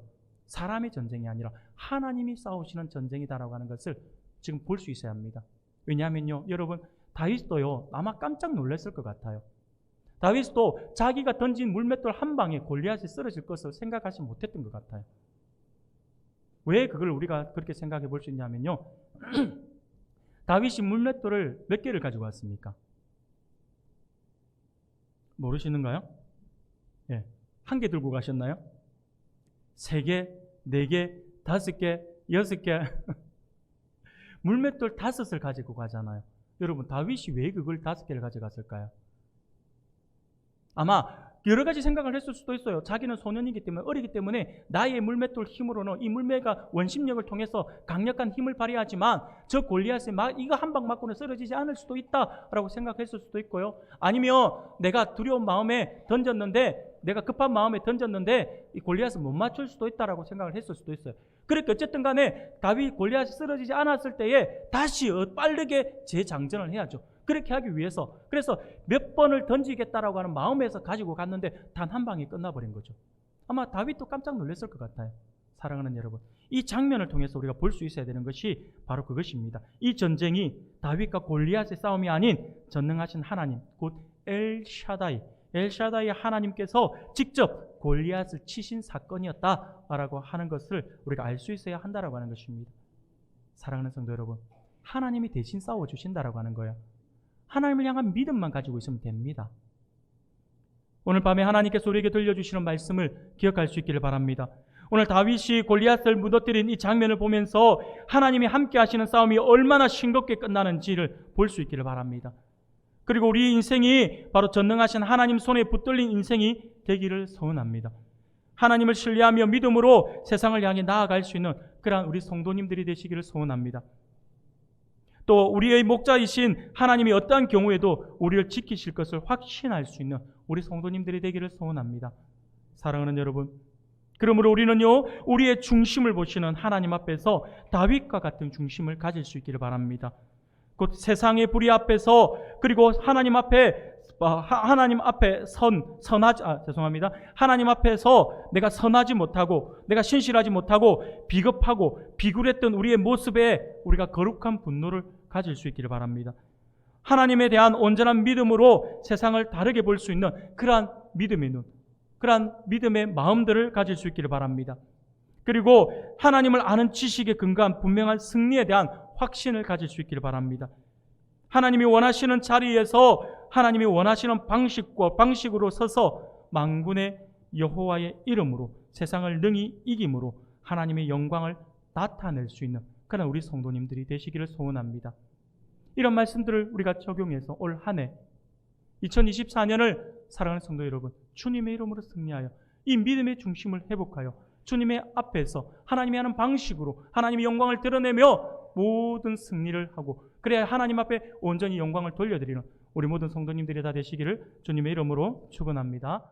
사람의 전쟁이 아니라 하나님이 싸우시는 전쟁이다라고 하는 것을 지금 볼 수 있어야 합니다. 왜냐하면요, 여러분, 다윗도요 아마 깜짝 놀랐을 것 같아요. 다윗도 자기가 던진 물맷돌 한 방에 골리앗이 쓰러질 것을 생각하지 못했던 것 같아요. 왜 그걸 우리가 그렇게 생각해 볼 수 있냐면요, 다윗이 물맷돌을 몇 개를 가지고 왔습니까? 모르시는가요? 예, 한 개 들고 가셨나요? 3개, 4개, 5개, 6개 물맷돌 5을 가지고 가잖아요. 여러분, 다윗이 왜 그걸 5개를 가져갔을까요? 아마 여러 가지 생각을 했을 수도 있어요. 자기는 소년이기 때문에, 어리기 때문에 나의 물맷돌 힘으로는 이 물매가 원심력을 통해서 강력한 힘을 발휘하지만 저 골리앗에 이거 한 방 맞고는 쓰러지지 않을 수도 있다라고 생각했을 수도 있고요. 아니면 내가 두려운 마음에 던졌는데, 내가 급한 마음에 던졌는데 이 골리앗을 못 맞출 수도 있다라고 생각을 했을 수도 있어요. 그러니까 어쨌든 간에 다윗 골리앗이 쓰러지지 않았을 때에 다시 빠르게 재장전을 해야죠. 그렇게 하기 위해서, 그래서 몇 번을 던지겠다라고 하는 마음에서 가지고 갔는데 단 한 방에 끝나버린 거죠. 아마 다윗도 깜짝 놀랐을 것 같아요. 사랑하는 여러분, 이 장면을 통해서 우리가 볼 수 있어야 되는 것이 바로 그것입니다. 이 전쟁이 다윗과 골리앗의 싸움이 아닌 전능하신 하나님, 곧 엘샤다이 하나님께서 직접 골리앗을 치신 사건이었다라고 하는 것을 우리가 알 수 있어야 한다라고 하는 것입니다. 사랑하는 성도 여러분, 하나님이 대신 싸워주신다라고 하는 거예요. 하나님을 향한 믿음만 가지고 있으면 됩니다. 오늘 밤에 하나님께서 우리에게 들려주시는 말씀을 기억할 수 있기를 바랍니다. 오늘 다윗이 골리앗을 무너뜨린 이 장면을 보면서 하나님이 함께 하시는 싸움이 얼마나 싱겁게 끝나는지를 볼 수 있기를 바랍니다. 그리고 우리 인생이 바로 전능하신 하나님 손에 붙들린 인생이 되기를 소원합니다. 하나님을 신뢰하며 믿음으로 세상을 향해 나아갈 수 있는 그러한 우리 성도님들이 되시기를 소원합니다. 또 우리의 목자이신 하나님이 어떠한 경우에도 우리를 지키실 것을 확신할 수 있는 우리 성도님들이 되기를 소원합니다. 사랑하는 여러분, 그러므로 우리는요, 우리의 중심을 보시는 하나님 앞에서 다윗과 같은 중심을 가질 수 있기를 바랍니다. 곧 세상의 불의 앞에서, 그리고 하나님 앞에서 내가 선하지 못하고, 내가 신실하지 못하고, 비겁하고, 비굴했던 우리의 모습에 우리가 거룩한 분노를 가질 수 있기를 바랍니다. 하나님에 대한 온전한 믿음으로 세상을 다르게 볼 수 있는 그러한 믿음의 눈, 그러한 믿음의 마음들을 가질 수 있기를 바랍니다. 그리고 하나님을 아는 지식에 근거한 분명한 승리에 대한 확신을 가질 수 있기를 바랍니다. 하나님이 원하시는 자리에서 하나님이 원하시는 방식으로 서서 만군의 여호와의 이름으로 세상을 능히 이김으로 하나님의 영광을 나타낼 수 있는 그런 우리 성도님들이 되시기를 소원합니다. 이런 말씀들을 우리가 적용해서 올 한 해 2024년을 사랑하는 성도 여러분, 주님의 이름으로 승리하여 이 믿음의 중심을 회복하여 주님의 앞에서 하나님이 하는 방식으로 하나님의 영광을 드러내며 모든 승리를 하고, 그래야 하나님 앞에 온전히 영광을 돌려드리는 우리 모든 성도님들이 다 되시기를 주님의 이름으로 축원합니다.